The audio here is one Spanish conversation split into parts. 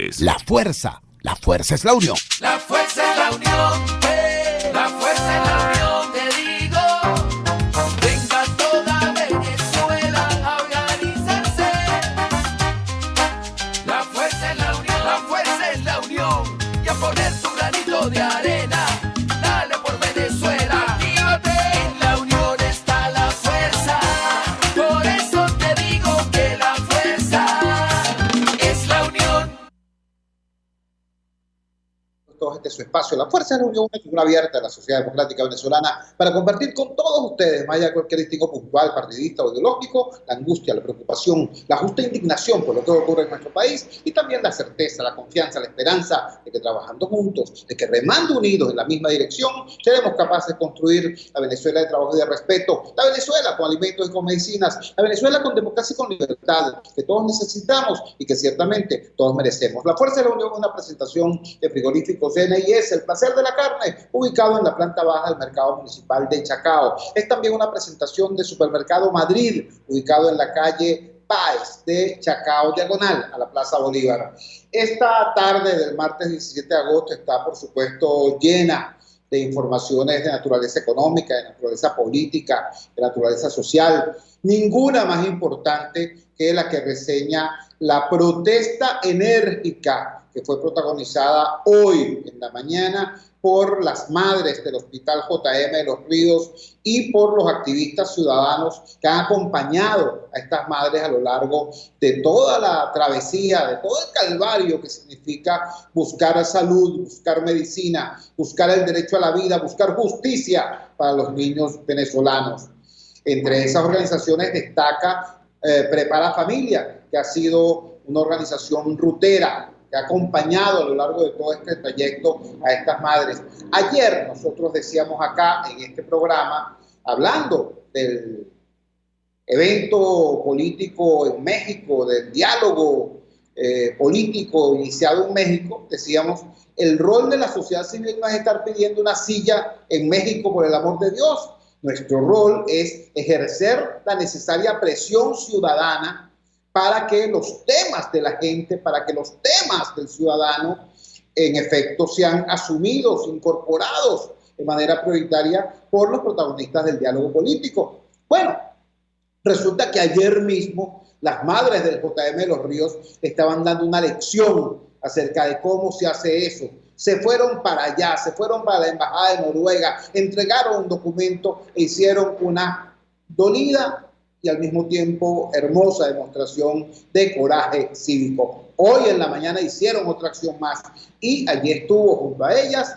La fuerza es la unión. La fuerza es la unión. La fuerza es la unión, te digo. Venga toda Venezuela a organizarse. La fuerza es la unión. La fuerza es la unión. Y a poner tu granito de arena. Dale por Venezuela. Actívate. En la unión está la fuerza. Por eso te digo que la fuerza es la unión. Este es su espacio, La Fuerza de la Unión, una figura abierta de la sociedad democrática venezolana para compartir con todos ustedes, más allá de cualquier distingo puntual, partidista o ideológico, la angustia, la preocupación, la justa indignación por lo que ocurre en nuestro país y también la certeza, la confianza, la esperanza de que trabajando juntos, de que remando unidos en la misma dirección, seremos capaces de construir la Venezuela de trabajo y de respeto, la Venezuela con alimentos y con medicinas, la Venezuela con democracia y con libertad, que todos necesitamos y que ciertamente todos merecemos. La Fuerza de la Unión es una presentación de frigoríficos NIS, El Placer de la Carne, ubicado en la planta baja del mercado municipal de Chacao. Es también una presentación de Supermercado Madrid, ubicado en la calle Páez de Chacao, diagonal a la Plaza Bolívar. Esta tarde del martes 17 de agosto está, por supuesto, llena de informaciones de naturaleza económica, de naturaleza política, de naturaleza social. Ninguna más importante que la que reseña la protesta enérgica que fue protagonizada hoy en la mañana por las madres del Hospital JM de Los Ríos y por los activistas ciudadanos que han acompañado a estas madres a lo largo de toda la travesía, de todo el calvario que significa buscar salud, buscar medicina, buscar el derecho a la vida, buscar justicia para los niños venezolanos. Entre esas organizaciones destaca Prepara Familia, que ha sido una organización rutera, que ha acompañado a lo largo de todo este trayecto a estas madres. Ayer nosotros decíamos acá en este programa, hablando del evento político en México, del diálogo político iniciado en México, decíamos, el rol de la sociedad civil no es estar pidiendo una silla en México por el amor de Dios. Nuestro rol es ejercer la necesaria presión ciudadana para que los temas de la gente, para que los temas del ciudadano, en efecto, sean asumidos, incorporados de manera prioritaria por los protagonistas del diálogo político. Bueno, resulta que ayer mismo las madres del JM de Los Ríos estaban dando una lección acerca de cómo se hace eso. Se fueron para allá, se fueron para la Embajada de Noruega, entregaron un documento e hicieron una dolida y al mismo tiempo hermosa demostración de coraje cívico. Hoy en la mañana hicieron otra acción más y allí estuvo junto a ellas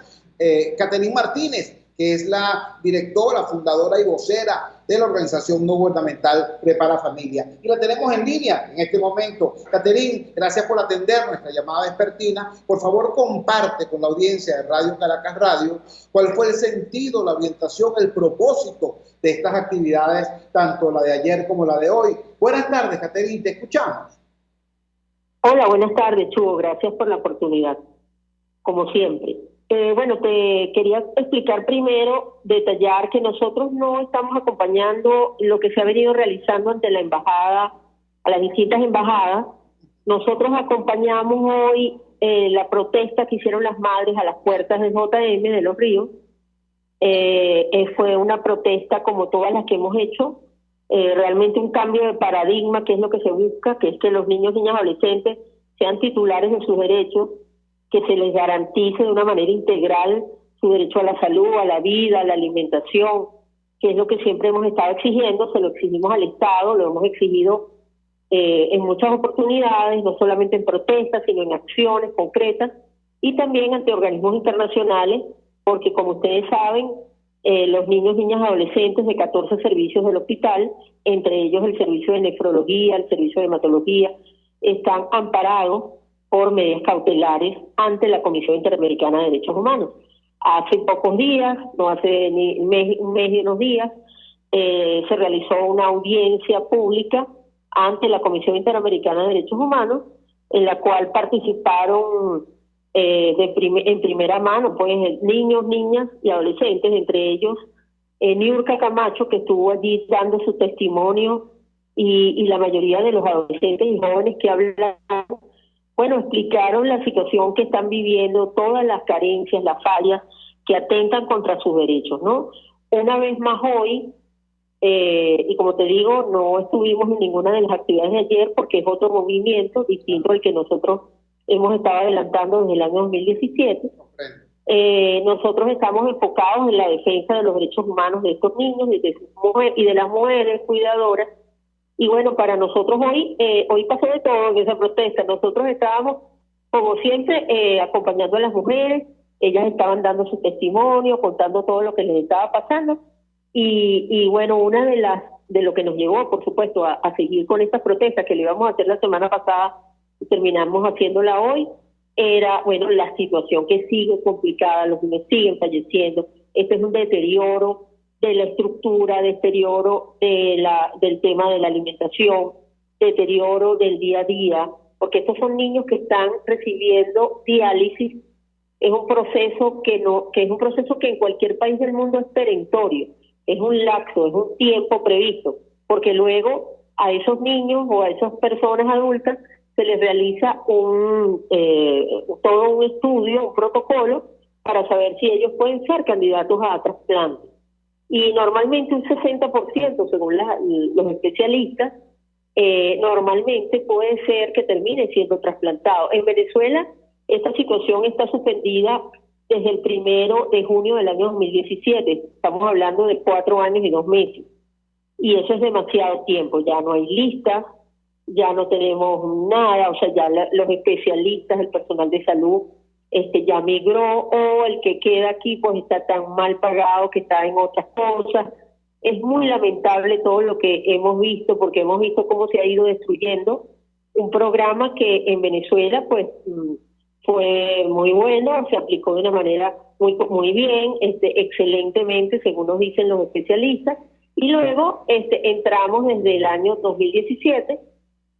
Catherine Martínez, que es la directora, fundadora y vocera de la organización no gubernamental Prepara Familia. Y la tenemos en línea en este momento. Catherine, gracias por atender nuestra llamada vespertina. Por favor, comparte con la audiencia de Radio Caracas Radio cuál fue el sentido, la orientación, el propósito de estas actividades, tanto la de ayer como la de hoy. Buenas tardes, Catherine, te escuchamos. Hola, buenas tardes, Chugo. Gracias por la oportunidad, como siempre. Bueno, te quería explicar primero, detallar que nosotros no estamos acompañando lo que se ha venido realizando ante la embajada, a las distintas embajadas. Nosotros acompañamos hoy la protesta que hicieron las madres a las puertas del JM de Los Ríos. Fue una protesta como todas las que hemos hecho, realmente un cambio de paradigma, que es lo que se busca, que es que los niños, niñas, adolescentes sean titulares de sus derechos, que se les garantice de una manera integral su derecho a la salud, a la vida, a la alimentación, que es lo que siempre hemos estado exigiendo. Se lo exigimos al Estado, lo hemos exigido en muchas oportunidades, no solamente en protestas, sino en acciones concretas y también ante organismos internacionales, porque como ustedes saben, los niños, niñas, adolescentes de 14 servicios del hospital, entre ellos el servicio de nefrología, el servicio de hematología, están amparados por medidas cautelares ante la Comisión Interamericana de Derechos Humanos. Hace pocos días, no hace ni un mes y unos días, se realizó una audiencia pública ante la Comisión Interamericana de Derechos Humanos, en la cual participaron en primera mano pues niños, niñas y adolescentes, entre ellos Niurka Camacho, que estuvo allí dando su testimonio, y la mayoría de los adolescentes y jóvenes que hablaron bueno, explicaron la situación que están viviendo, todas las carencias, las fallas que atentan contra sus derechos, ¿no? Una vez más hoy, y como te digo, no estuvimos en ninguna de las actividades de ayer porque es otro movimiento distinto al que nosotros hemos estado adelantando desde el año 2017. Nosotros estamos enfocados en la defensa de los derechos humanos de estos niños y de las mujeres cuidadoras. Y bueno, para nosotros hoy pasó de todo en esa protesta. Nosotros estábamos, como siempre, acompañando a las mujeres. Ellas estaban dando su testimonio, contando todo lo que les estaba pasando. Y bueno, una de lo que nos llevó, por supuesto, a seguir con estas protestas que le íbamos a hacer la semana pasada y terminamos haciéndola hoy, era, bueno, la situación que sigue complicada, los niños siguen falleciendo. Este es un deterioro de la estructura, deterioro del tema de la alimentación, deterioro del día a día, porque estos son niños que están recibiendo diálisis. Es un proceso que es un proceso que en cualquier país del mundo es perentorio, es un lapso, es un tiempo previsto, porque luego a esos niños o a esas personas adultas se les realiza todo un estudio, un protocolo, para saber si ellos pueden ser candidatos a trasplante. Y normalmente un 60%, según los especialistas, normalmente puede ser que termine siendo trasplantado. En Venezuela, esta situación está suspendida desde el 1 de junio del año 2017. Estamos hablando de 4 años y 2 meses. Y eso es demasiado tiempo. Ya no hay listas, ya no tenemos nada, o sea, ya los especialistas, el personal de salud ya migró, o el que queda aquí pues está tan mal pagado que está en otras cosas. Es muy lamentable todo lo que hemos visto, porque hemos visto cómo se ha ido destruyendo un programa que en Venezuela pues fue muy bueno, se aplicó de una manera muy bien, excelentemente, según nos dicen los especialistas, y luego entramos desde el año 2017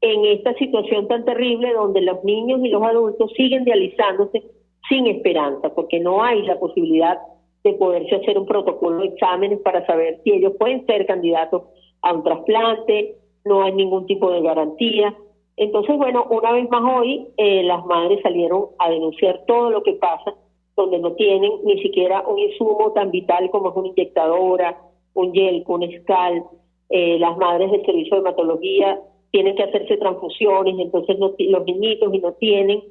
en esta situación tan terrible donde los niños y los adultos siguen dializándose sin esperanza, porque no hay la posibilidad de poderse hacer un protocolo de exámenes para saber si ellos pueden ser candidatos a un trasplante, no hay ningún tipo de garantía. Entonces, bueno, una vez más hoy las madres salieron a denunciar todo lo que pasa, donde no tienen ni siquiera un insumo tan vital como es una inyectadora, un yelco, un escal. Las madres del servicio de hematología tienen que hacerse transfusiones, entonces los niñitos y no tienen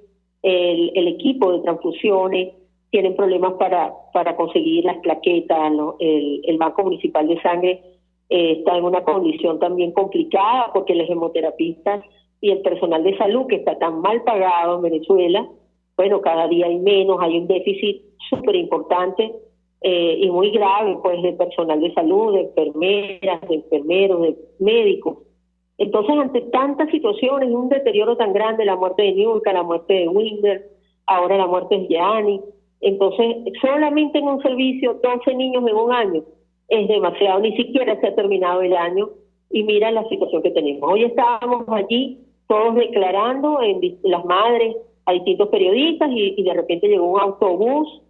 el equipo de transfusiones, tienen problemas para conseguir las plaquetas, ¿no? El Banco Municipal de Sangre está en una condición también complicada porque los hemoterapistas y el personal de salud, que está tan mal pagado en Venezuela, bueno, cada día hay menos, hay un déficit súper importante y muy grave, pues, de personal de salud, de enfermeras, de enfermeros, de médicos. Entonces, ante tantas situaciones, un deterioro tan grande, la muerte de Niurka, la muerte de Winder, ahora la muerte de Gianni, entonces, solamente en un servicio, 12 niños en un año, es demasiado, ni siquiera se ha terminado el año, y mira la situación que tenemos. Hoy estábamos allí, todos declarando, las madres, a distintos periodistas, y de repente llegó un autobús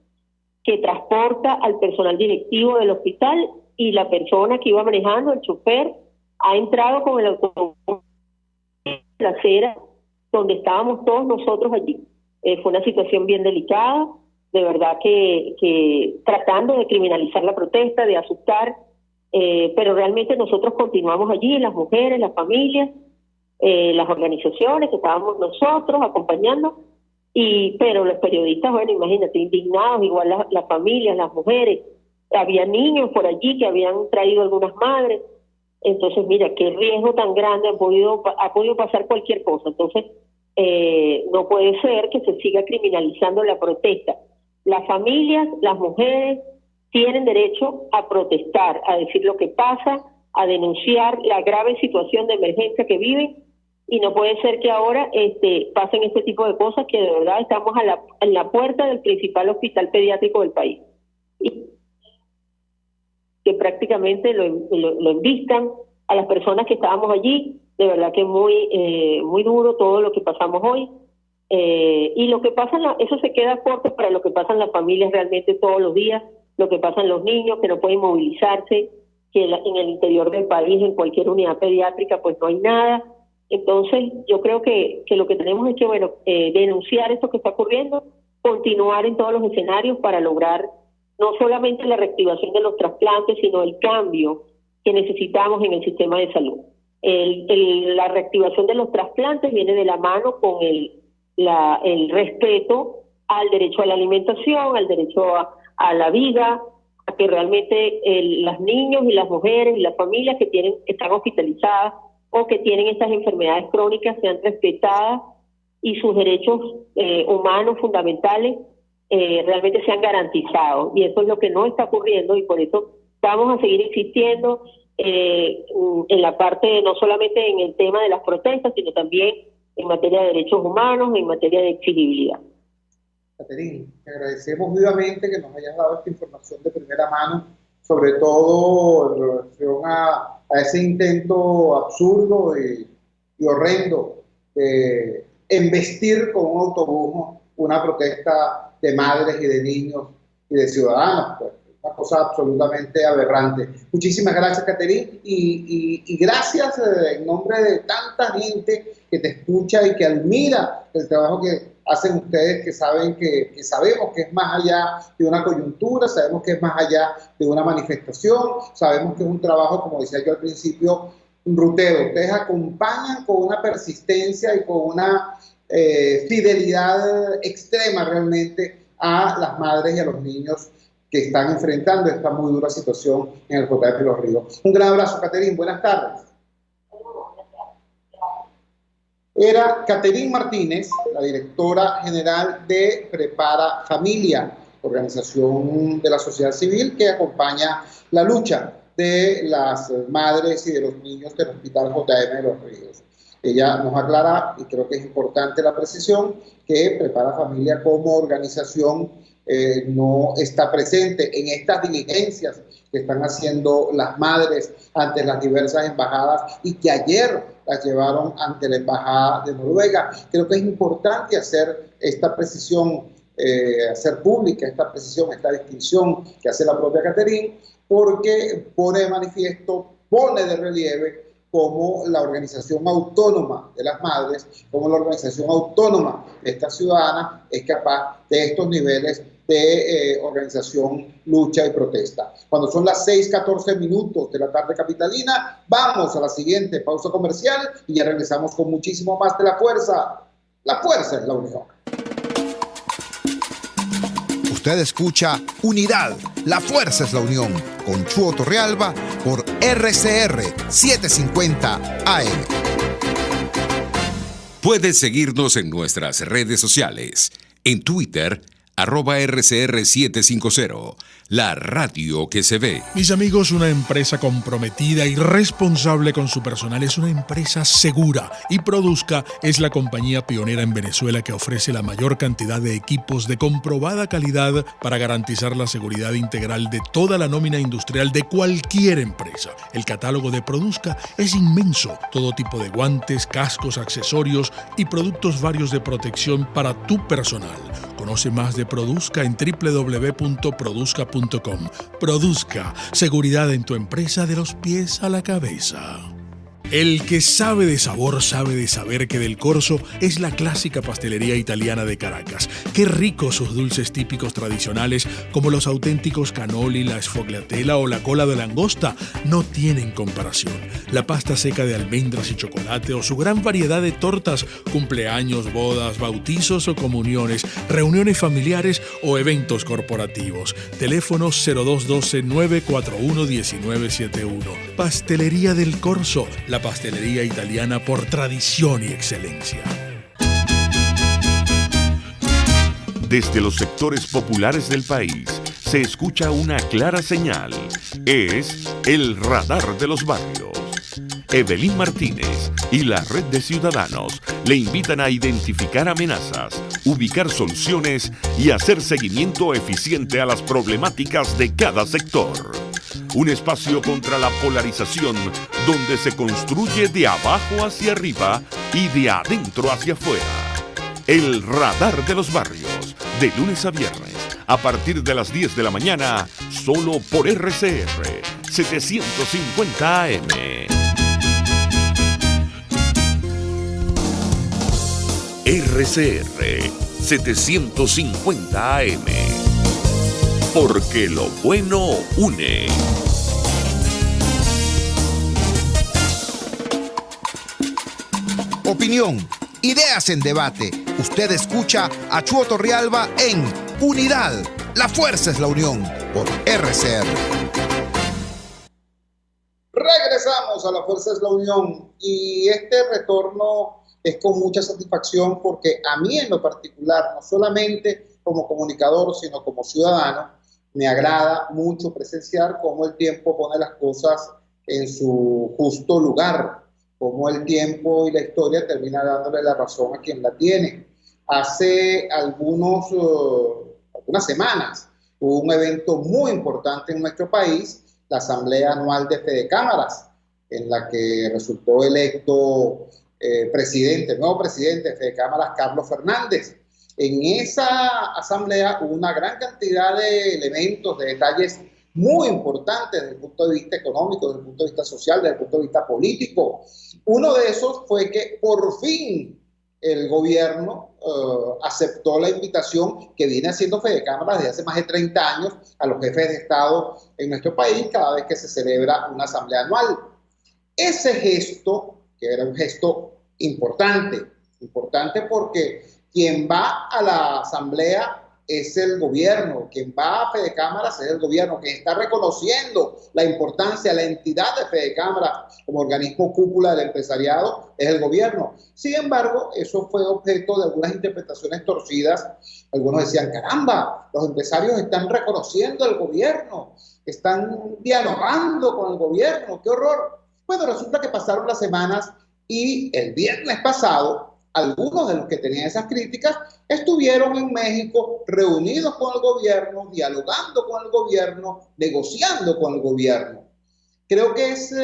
que transporta al personal directivo del hospital, y la persona que iba manejando, el chofer, ha entrado con el autobús en la acera donde estábamos todos nosotros allí. Fue una situación bien delicada, de verdad que tratando de criminalizar la protesta, de asustar, pero realmente nosotros continuamos allí, las mujeres, las familias, las organizaciones que estábamos nosotros acompañando, pero los periodistas, bueno, imagínate, indignados, igual las familias, las mujeres, había niños por allí que habían traído algunas madres. Entonces, mira, qué riesgo tan grande, ha podido pasar cualquier cosa. Entonces, no puede ser que se siga criminalizando la protesta. Las familias, las mujeres, tienen derecho a protestar, a decir lo que pasa, a denunciar la grave situación de emergencia que viven, y no puede ser que ahora pasen este tipo de cosas, que de verdad estamos en la puerta del principal hospital pediátrico del país. Y que prácticamente lo envistan a las personas que estábamos allí. De verdad que muy duro todo lo que pasamos hoy, y lo que pasa eso se queda corto para lo que pasa en las familias realmente todos los días, lo que pasa en los niños que no pueden movilizarse, que en el interior del país, en cualquier unidad pediátrica, pues no hay nada, Entonces, yo creo que lo que tenemos es que, denunciar esto que está ocurriendo, continuar en todos los escenarios para lograr no solamente la reactivación de los trasplantes, sino el cambio que necesitamos en el sistema de salud. La reactivación de los trasplantes viene de la mano con el respeto al derecho a la alimentación, al derecho a la vida, a que realmente los niños y las mujeres y las familias que están hospitalizadas o que tienen estas enfermedades crónicas sean respetadas y sus derechos humanos fundamentales realmente sean garantizados. Y eso es lo que no está ocurriendo, y por eso vamos a seguir insistiendo en la parte, no solamente en el tema de las protestas, sino también en materia de derechos humanos, en materia de exigibilidad. Catherine, te agradecemos vivamente que nos hayas dado esta información de primera mano, sobre todo en relación a ese intento absurdo y horrendo de embestir con un autobús una protesta de madres y de niños y de ciudadanos. Pues, una cosa absolutamente aberrante. Muchísimas gracias, Catherine, y gracias en nombre de tanta gente que te escucha y que admira el trabajo que hacen ustedes, que saben que sabemos que es más allá de una coyuntura, sabemos que es más allá de una manifestación, sabemos que es un trabajo, como decía yo al principio, un ruteo. Ustedes acompañan con una persistencia y con una fidelidad extrema realmente a las madres y a los niños que están enfrentando esta muy dura situación en el JF Los Ríos. Un gran abrazo, Catherine. Buenas tardes. Era Catherine Martínez, la directora general de Prepara Familia, organización de la sociedad civil que acompaña la lucha de las madres y de los niños del Hospital JM de Los Ríos. Ella nos aclara, y creo que es importante la precisión, que Prepara Familia como organización no está presente en estas diligencias que están haciendo las madres ante las diversas embajadas y que ayer las llevaron ante la embajada de Noruega. Creo que es importante hacer esta precisión, hacer pública esta precisión, esta distinción que hace la propia Catherine, porque pone de manifiesto, pone de relieve cómo la organización autónoma de las madres, cómo la organización autónoma de estas ciudadanas es capaz de estos niveles de organización, lucha y protesta. Cuando son las 6:14 de la tarde capitalina, vamos a la siguiente pausa comercial y ya regresamos con muchísimo más de La Fuerza. La Fuerza es la unión. Usted escucha Unidad, La Fuerza es la unión, con Chuo Torrealba por RCR 750 AM. Puedes seguirnos en nuestras redes sociales. En Twitter, @RCR750, la radio que se ve. Mis amigos, una empresa comprometida y responsable con su personal es una empresa segura, y Produzca es la compañía pionera en Venezuela que ofrece la mayor cantidad de equipos de comprobada calidad para garantizar la seguridad integral de toda la nómina industrial de cualquier empresa. El catálogo de Produzca es inmenso, todo tipo de guantes, cascos, accesorios y productos varios de protección para tu personal. Conoce más de Produzca en www.produzca.com. Produzca, seguridad en tu empresa de los pies a la cabeza. El que sabe de sabor sabe de saber que Del Corso es la clásica pastelería italiana de Caracas. Qué ricos sus dulces típicos tradicionales, como los auténticos cannoli, la sfogliatella o la cola de langosta, no tienen comparación. La pasta seca de almendras y chocolate o su gran variedad de tortas, cumpleaños, bodas, bautizos o comuniones, reuniones familiares o eventos corporativos. Teléfono 0212-941-1971. Pastelería Del Corso, la pastelería italiana por tradición y excelencia. Desde los sectores populares del país se escucha una clara señal. Es el radar de los barrios. Evelyn Martínez y la red de ciudadanos le invitan a identificar amenazas, ubicar soluciones y hacer seguimiento eficiente a las problemáticas de cada sector. Un espacio contra la polarización donde se construye de abajo hacia arriba y de adentro hacia afuera. El radar de los barrios, de lunes a viernes, a partir de las 10 de la mañana, solo por RCR 750 AM. RCR 750 AM. Porque lo bueno une. Opinión, ideas en debate. Usted escucha a Chuo Torrealba en Unidad. La fuerza es la unión por RCR. Regresamos a La Fuerza es la Unión y este retorno es con mucha satisfacción porque a mí en lo particular, no solamente como comunicador, sino como ciudadano, me agrada mucho presenciar cómo el tiempo pone las cosas en su justo lugar, cómo el tiempo y la historia termina dándole la razón a quien la tiene. Hace algunas semanas hubo un evento muy importante en nuestro país, la Asamblea Anual de Fedecámaras, en la que resultó electo el nuevo presidente de Fedecámaras, Carlos Fernández. En esa asamblea hubo una gran cantidad de elementos, de detalles muy importantes desde el punto de vista económico, desde el punto de vista social, desde el punto de vista político. Uno de esos fue que por fin el gobierno aceptó la invitación que viene haciendo Fedecámaras desde hace más de 30 años a los jefes de Estado en nuestro país cada vez que se celebra una asamblea anual. Ese gesto, que era un gesto importante porque quien va a la asamblea es el gobierno, quien va a Fedecámaras es el gobierno, quien está reconociendo la importancia, la entidad de Fedecámaras como organismo cúpula del empresariado es el gobierno. Sin embargo, eso fue objeto de algunas interpretaciones torcidas. Algunos decían, caramba, los empresarios están reconociendo al gobierno, están dialogando con el gobierno, qué horror. Bueno, resulta que pasaron las semanas y el viernes pasado algunos de los que tenían esas críticas estuvieron en México reunidos con el gobierno, dialogando con el gobierno, negociando con el gobierno. Creo que es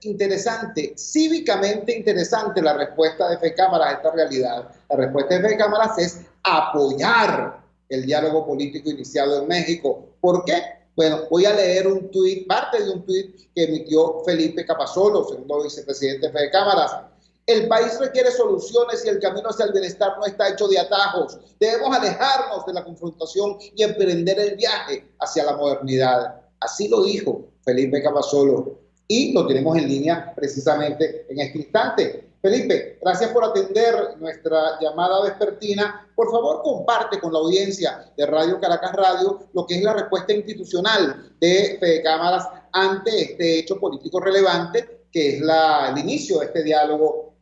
interesante, cívicamente interesante la respuesta de Fedecámaras a esta realidad. La respuesta de Fedecámaras es apoyar el diálogo político iniciado en México. ¿Por qué? Bueno, voy a leer un tuit, parte de un tuit que emitió Felipe Capasolo, segundo vicepresidente de Fedecámaras. El país requiere soluciones y el camino hacia el bienestar no está hecho de atajos. Debemos alejarnos de la confrontación y emprender el viaje hacia la modernidad. Así lo dijo Felipe Capasolo y lo tenemos en línea precisamente en este instante. Felipe, gracias por atender nuestra llamada vespertina. Por favor, comparte con la audiencia de Radio Caracas Radio lo que es la respuesta institucional de Fedecámaras ante este hecho político relevante, que es el inicio de este diálogo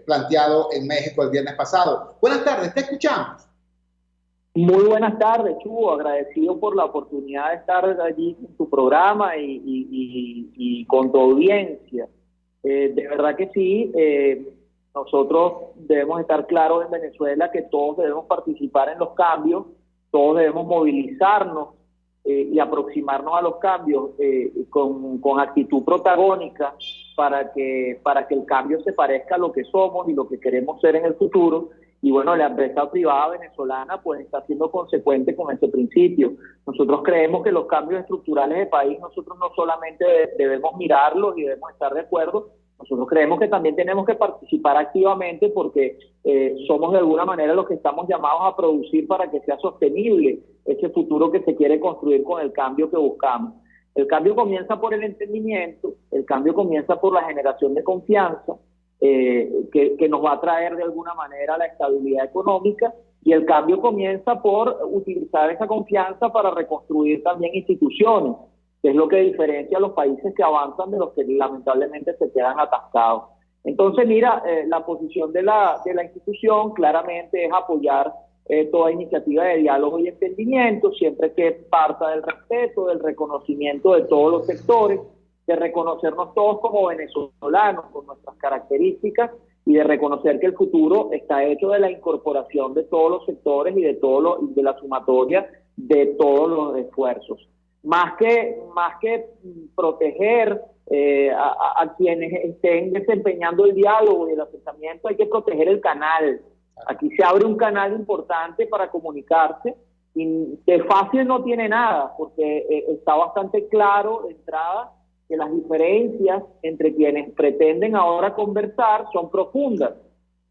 planteado en México el viernes pasado. Buenas tardes, te escuchamos. Muy buenas tardes, Chugo. Agradecido por la oportunidad de estar allí en tu programa y con tu audiencia. De verdad que sí, nosotros debemos estar claros en Venezuela que todos debemos participar en los cambios, todos debemos movilizarnos y aproximarnos a los cambios con actitud protagónica para que el cambio se parezca a lo que somos y lo que queremos ser en el futuro. Y bueno, la empresa privada venezolana pues está siendo consecuente con ese principio. Nosotros creemos que los cambios estructurales del país, nosotros no solamente debemos mirarlos y debemos estar de acuerdo, nosotros creemos que también tenemos que participar activamente porque somos de alguna manera los que estamos llamados a producir para que sea sostenible ese futuro que se quiere construir con el cambio que buscamos. El cambio comienza por el entendimiento, el cambio comienza por la generación de confianza, que nos va a traer de alguna manera la estabilidad económica, y el cambio comienza por utilizar esa confianza para reconstruir también instituciones, que es lo que diferencia a los países que avanzan de los que lamentablemente se quedan atascados. Entonces, mira, la posición de la institución claramente es apoyar toda iniciativa de diálogo y entendimiento, siempre que parta del respeto, del reconocimiento de todos los sectores, de reconocernos todos como venezolanos con nuestras características y de reconocer que el futuro está hecho de la incorporación de todos los sectores y de la sumatoria de todos los esfuerzos. Más que proteger a quienes estén desempeñando el diálogo y el acercamiento, hay que proteger el canal. Aquí se abre un canal importante para comunicarse y de fácil no tiene nada, porque está bastante claro de entrada que las diferencias entre quienes pretenden ahora conversar son profundas.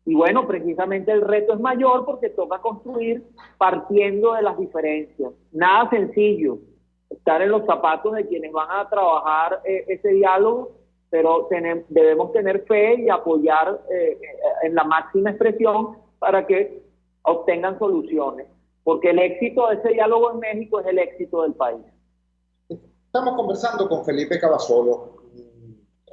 Y bueno, precisamente el reto es mayor porque toca construir partiendo de las diferencias. Nada sencillo, estar en los zapatos de quienes van a trabajar ese diálogo, pero debemos tener fe y apoyar en la máxima expresión para que obtengan soluciones, porque el éxito de ese diálogo en México es el éxito del país. Estamos conversando con Felipe Cavazolo.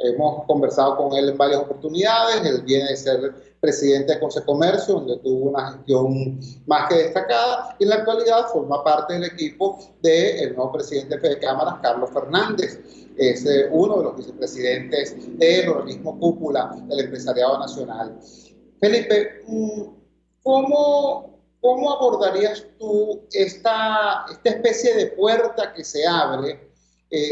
Hemos conversado con él en varias oportunidades. Él viene de ser presidente de Consecomercio, donde tuvo una gestión más que destacada, y en la actualidad forma parte del equipo del nuevo presidente de Fedecámaras, Carlos Fernández. Es uno de los vicepresidentes del organismo cúpula del empresariado nacional. Felipe, ¿cómo abordarías tú esta especie de puerta que se abre?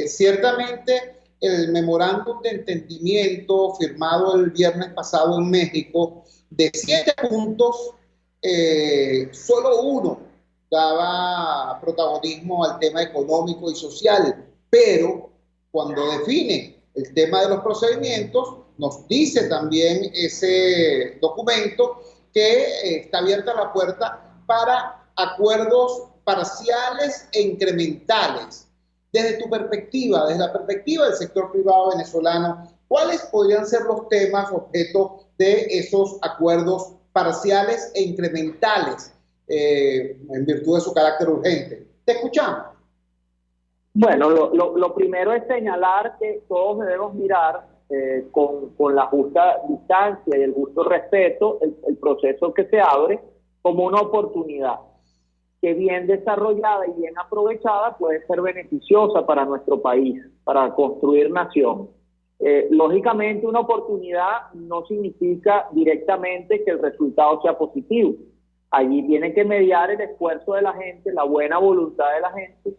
Ciertamente, el memorándum de entendimiento firmado el viernes pasado en México, de 7 puntos, solo uno daba protagonismo al tema económico y social, pero cuando define el tema de los procedimientos, nos dice también ese documento que está abierta la puerta para acuerdos parciales e incrementales. Desde tu perspectiva, desde la perspectiva del sector privado venezolano, ¿cuáles podrían ser los temas objeto de esos acuerdos parciales e incrementales en virtud de su carácter urgente? Te escuchamos. Bueno, lo primero es señalar que todos debemos mirar con la justa distancia y el justo respeto el proceso que se abre como una oportunidad que bien desarrollada y bien aprovechada puede ser beneficiosa para nuestro país, para construir nación. Lógicamente, una oportunidad no significa directamente que el resultado sea positivo. Allí tiene que mediar el esfuerzo de la gente, la buena voluntad de la gente,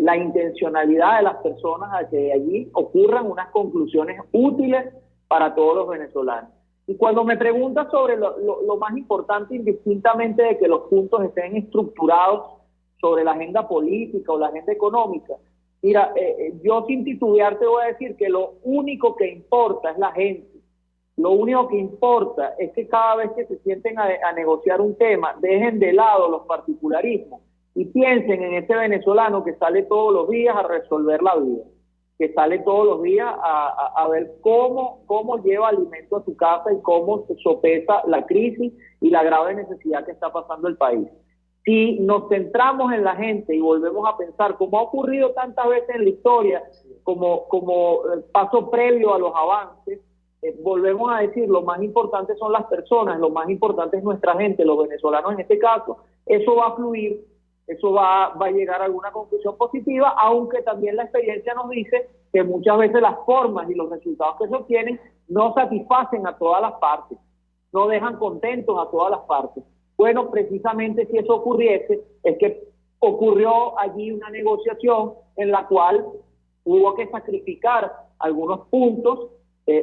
la intencionalidad de las personas a que allí ocurran unas conclusiones útiles para todos los venezolanos. Y cuando me preguntas sobre lo más importante, indistintamente de que los puntos estén estructurados sobre la agenda política o la agenda económica, mira, yo sin titubear te voy a decir que lo único que importa es la gente. Lo único que importa es que cada vez que se sienten a negociar un tema, dejen de lado los particularismos y piensen en ese venezolano que sale todos los días a resolver la vida, que sale todos los días a ver cómo lleva alimento a su casa y cómo se sopesa la crisis y la grave necesidad que está pasando el país. Si nos centramos en la gente y volvemos a pensar, como ha ocurrido tantas veces en la historia, como paso previo a los avances, volvemos a decir, lo más importante son las personas, lo más importante es nuestra gente, los venezolanos en este caso, eso va a fluir. Eso va a llegar a alguna conclusión positiva, aunque también la experiencia nos dice que muchas veces las formas y los resultados que se obtienen no satisfacen a todas las partes, no dejan contentos a todas las partes. Bueno, precisamente si eso ocurriese, es que ocurrió allí una negociación en la cual hubo que sacrificar algunos puntos,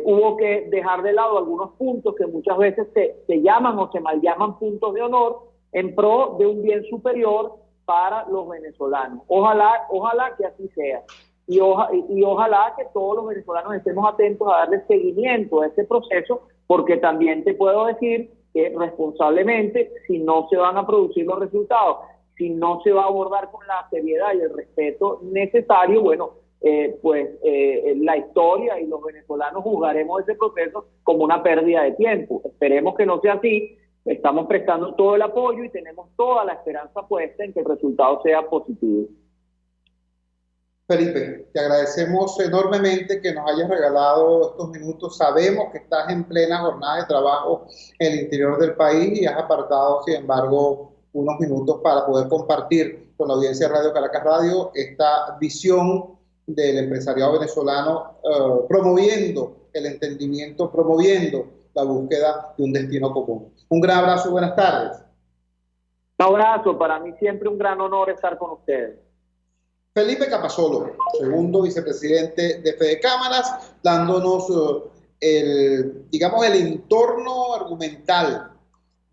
hubo que dejar de lado algunos puntos que muchas veces se llaman o se mal llaman puntos de honor en pro de un bien superior para los venezolanos. Ojalá que así sea. Y ojalá que todos los venezolanos estemos atentos a darle seguimiento a este proceso, porque también te puedo decir que responsablemente, si no se van a producir los resultados, si no se va a abordar con la seriedad y el respeto necesario, bueno, la historia y los venezolanos juzgaremos ese proceso como una pérdida de tiempo. Esperemos que no sea así. Estamos prestando todo el apoyo y tenemos toda la esperanza puesta en que el resultado sea positivo. Felipe, te agradecemos enormemente que nos hayas regalado estos minutos. Sabemos que estás en plena jornada de trabajo en el interior del país y has apartado, sin embargo, unos minutos para poder compartir con la audiencia de Radio Caracas Radio esta visión del empresariado venezolano, promoviendo el entendimiento, promoviendo la búsqueda de un destino común. Un gran abrazo y buenas tardes. Un abrazo, para mí siempre un gran honor estar con ustedes. Felipe Cavazolo, segundo vicepresidente de Fedecámaras, dándonos el entorno argumental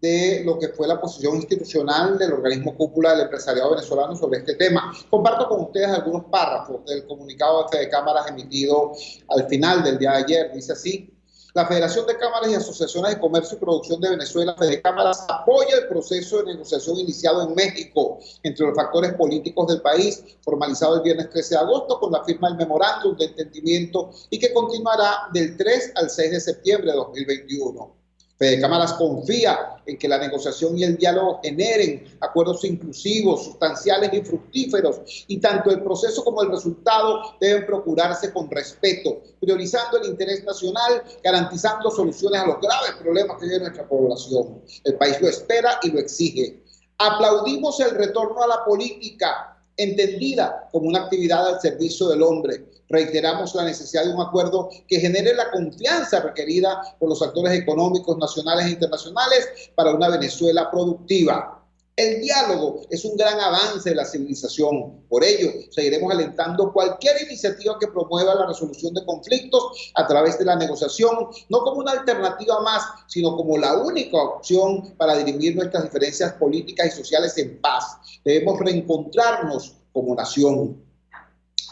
de lo que fue la posición institucional del organismo cúpula del empresariado venezolano sobre este tema. Comparto con ustedes algunos párrafos del comunicado de Fedecámaras emitido al final del día de ayer. Dice así: La Federación de Cámaras y Asociaciones de Comercio y Producción de Venezuela, FEDECámaras, apoya el proceso de negociación iniciado en México entre los factores políticos del país, formalizado el viernes 13 de agosto con la firma del memorándum de entendimiento y que continuará del 3 al 6 de septiembre de 2021. FEDECámaras confía en que la negociación y el diálogo generen acuerdos inclusivos, sustanciales y fructíferos, y tanto el proceso como el resultado deben procurarse con respeto, priorizando el interés nacional, garantizando soluciones a los graves problemas que tiene nuestra población. El país lo espera y lo exige. Aplaudimos el retorno a la política, entendida como una actividad al servicio del hombre. Reiteramos la necesidad de un acuerdo que genere la confianza requerida por los actores económicos nacionales e internacionales para una Venezuela productiva. El diálogo es un gran avance de la civilización. Por ello, seguiremos alentando cualquier iniciativa que promueva la resolución de conflictos a través de la negociación, no como una alternativa más, sino como la única opción para dirimir nuestras diferencias políticas y sociales en paz. Debemos reencontrarnos como nación.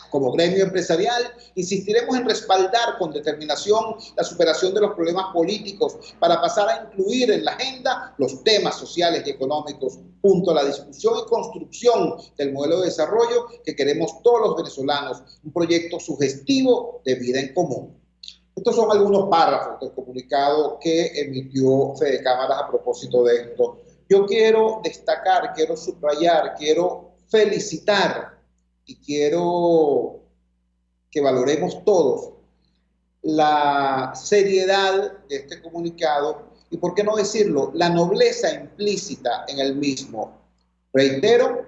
Como gremio empresarial, insistiremos en respaldar con determinación la superación de los problemas políticos para pasar a incluir en la agenda los temas sociales y económicos, junto a la discusión y construcción del modelo de desarrollo que queremos todos los venezolanos, un proyecto sugestivo de vida en común. Estos son algunos párrafos del comunicado que emitió FEDECámaras a propósito de esto. Yo quiero destacar, quiero subrayar, quiero felicitar y quiero que valoremos todos la seriedad de este comunicado y, por qué no decirlo, la nobleza implícita en el mismo. Reitero,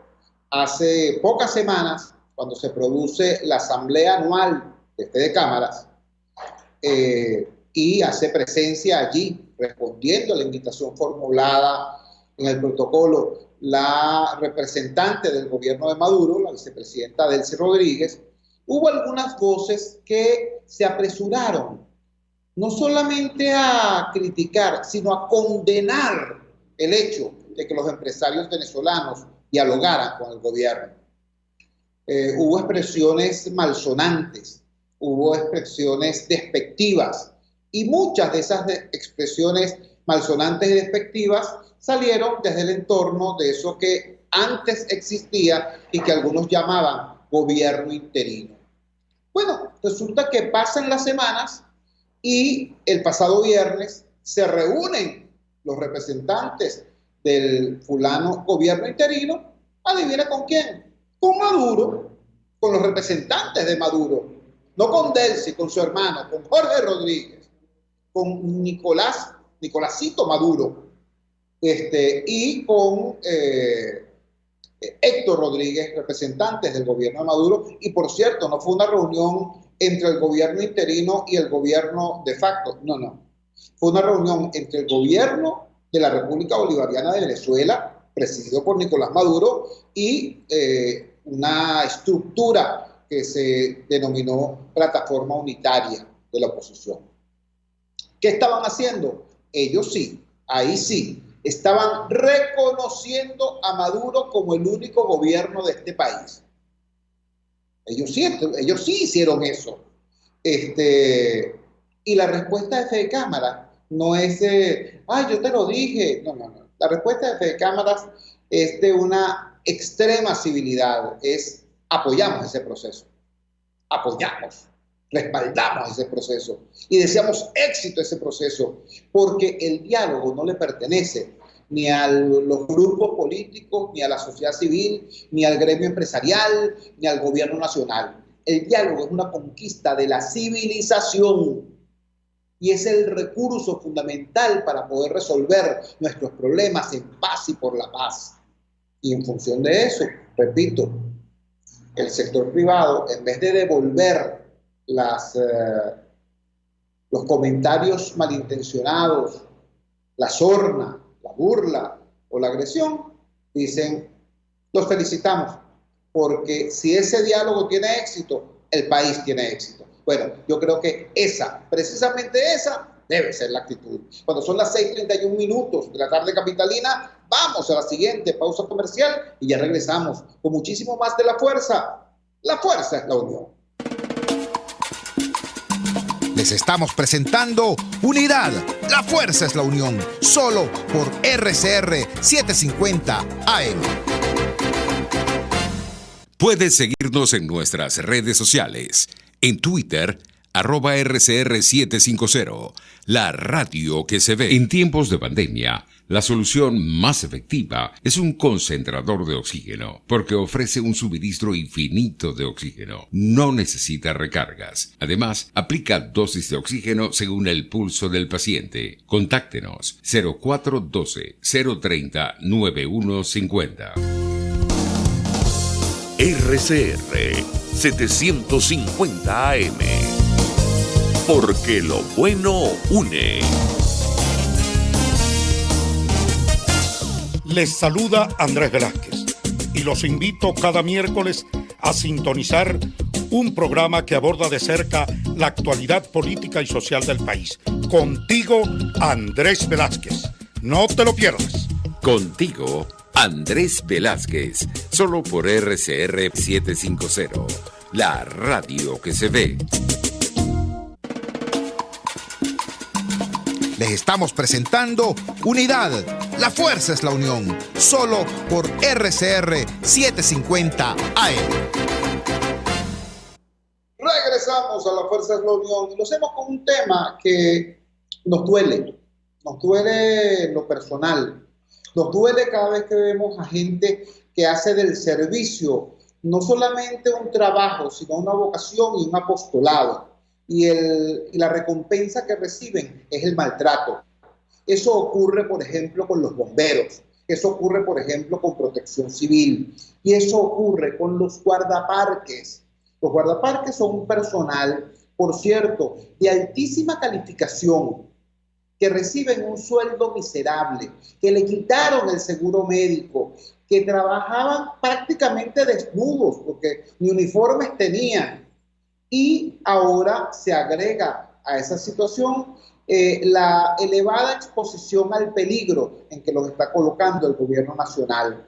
hace pocas semanas, cuando se produce la asamblea anual de FEDECámaras, y hace presencia allí, respondiendo a la invitación formulada en el protocolo, la representante del gobierno de Maduro, la vicepresidenta Delcy Rodríguez, hubo algunas voces que se apresuraron no solamente a criticar, sino a condenar el hecho de que los empresarios venezolanos dialogaran con el gobierno. Hubo expresiones malsonantes, hubo expresiones despectivas, y muchas de esas expresiones malsonantes y despectivas salieron desde el entorno de eso que antes existía y que algunos llamaban gobierno interino. Bueno, resulta que pasan las semanas y el pasado viernes se reúnen los representantes del fulano gobierno interino. ¿Adivina con quién? Con Maduro, con los representantes de Maduro. No con Delcy, con su hermano, con Jorge Rodríguez, con Nicolásito Maduro, y con Héctor Rodríguez, representantes del gobierno de Maduro. Y por cierto, no fue una reunión entre el gobierno interino y el gobierno de facto, no. Fue una reunión entre el gobierno de la República Bolivariana de Venezuela, presidido por Nicolás Maduro, y una estructura que se denominó Plataforma Unitaria de la Oposición. ¿Qué estaban haciendo? Ellos sí, ahí sí, estaban reconociendo a Maduro como el único gobierno de este país. Ellos sí hicieron eso. Y la respuesta de FEDECámaras no es yo te lo dije. No. La respuesta de FEDECámaras es de una extrema civilidad. Es apoyamos ese proceso. Respaldamos ese proceso y deseamos éxito a ese proceso, porque el diálogo no le pertenece ni a los grupos políticos, ni a la sociedad civil, ni al gremio empresarial, ni al gobierno nacional. El diálogo es una conquista de la civilización y es el recurso fundamental para poder resolver nuestros problemas en paz y por la paz. Y en función de eso, repito, el sector privado, en vez de devolver los comentarios malintencionados, la sorna, la burla o la agresión, dicen, los felicitamos, porque si ese diálogo tiene éxito, el país tiene éxito. Bueno, yo creo que precisamente esa, debe ser la actitud. Cuando son las 6:31 de la tarde capitalina, vamos a la siguiente pausa comercial y ya regresamos con muchísimo más de La Fuerza. La fuerza es la unión. Les estamos presentando Unidad, la fuerza es la unión, solo por RCR 750 AM. Puedes seguirnos en nuestras redes sociales. En Twitter, @RCR750, la radio que se ve. En tiempos de pandemia, la solución más efectiva es un concentrador de oxígeno, porque ofrece un suministro infinito de oxígeno. No necesita recargas. Además, aplica dosis de oxígeno según el pulso del paciente. Contáctenos 0412-030-9150. RCR 750 AM. Porque lo bueno une. Les saluda Andrés Velázquez y los invito cada miércoles a sintonizar un programa que aborda de cerca la actualidad política y social del país. Contigo, Andrés Velázquez. No te lo pierdas. Contigo, Andrés Velázquez, solo por RCR 750, la radio que se ve. Les estamos presentando Unidad, la fuerza es la unión, solo por RCR 750 AM. Regresamos a La Fuerza es la Unión y lo hacemos con un tema que nos duele en lo personal, nos duele cada vez que vemos a gente que hace del servicio no solamente un trabajo, sino una vocación y un apostolado. Y la recompensa que reciben es el maltrato. Eso ocurre, por ejemplo, con los bomberos. Eso ocurre, por ejemplo, con Protección Civil. Y eso ocurre con los guardaparques. Los guardaparques son un personal, por cierto, de altísima calificación, que reciben un sueldo miserable, que le quitaron el seguro médico, que trabajaban prácticamente desnudos, porque ni uniformes tenían. Y ahora se agrega a esa situación la elevada exposición al peligro en que los está colocando el gobierno nacional.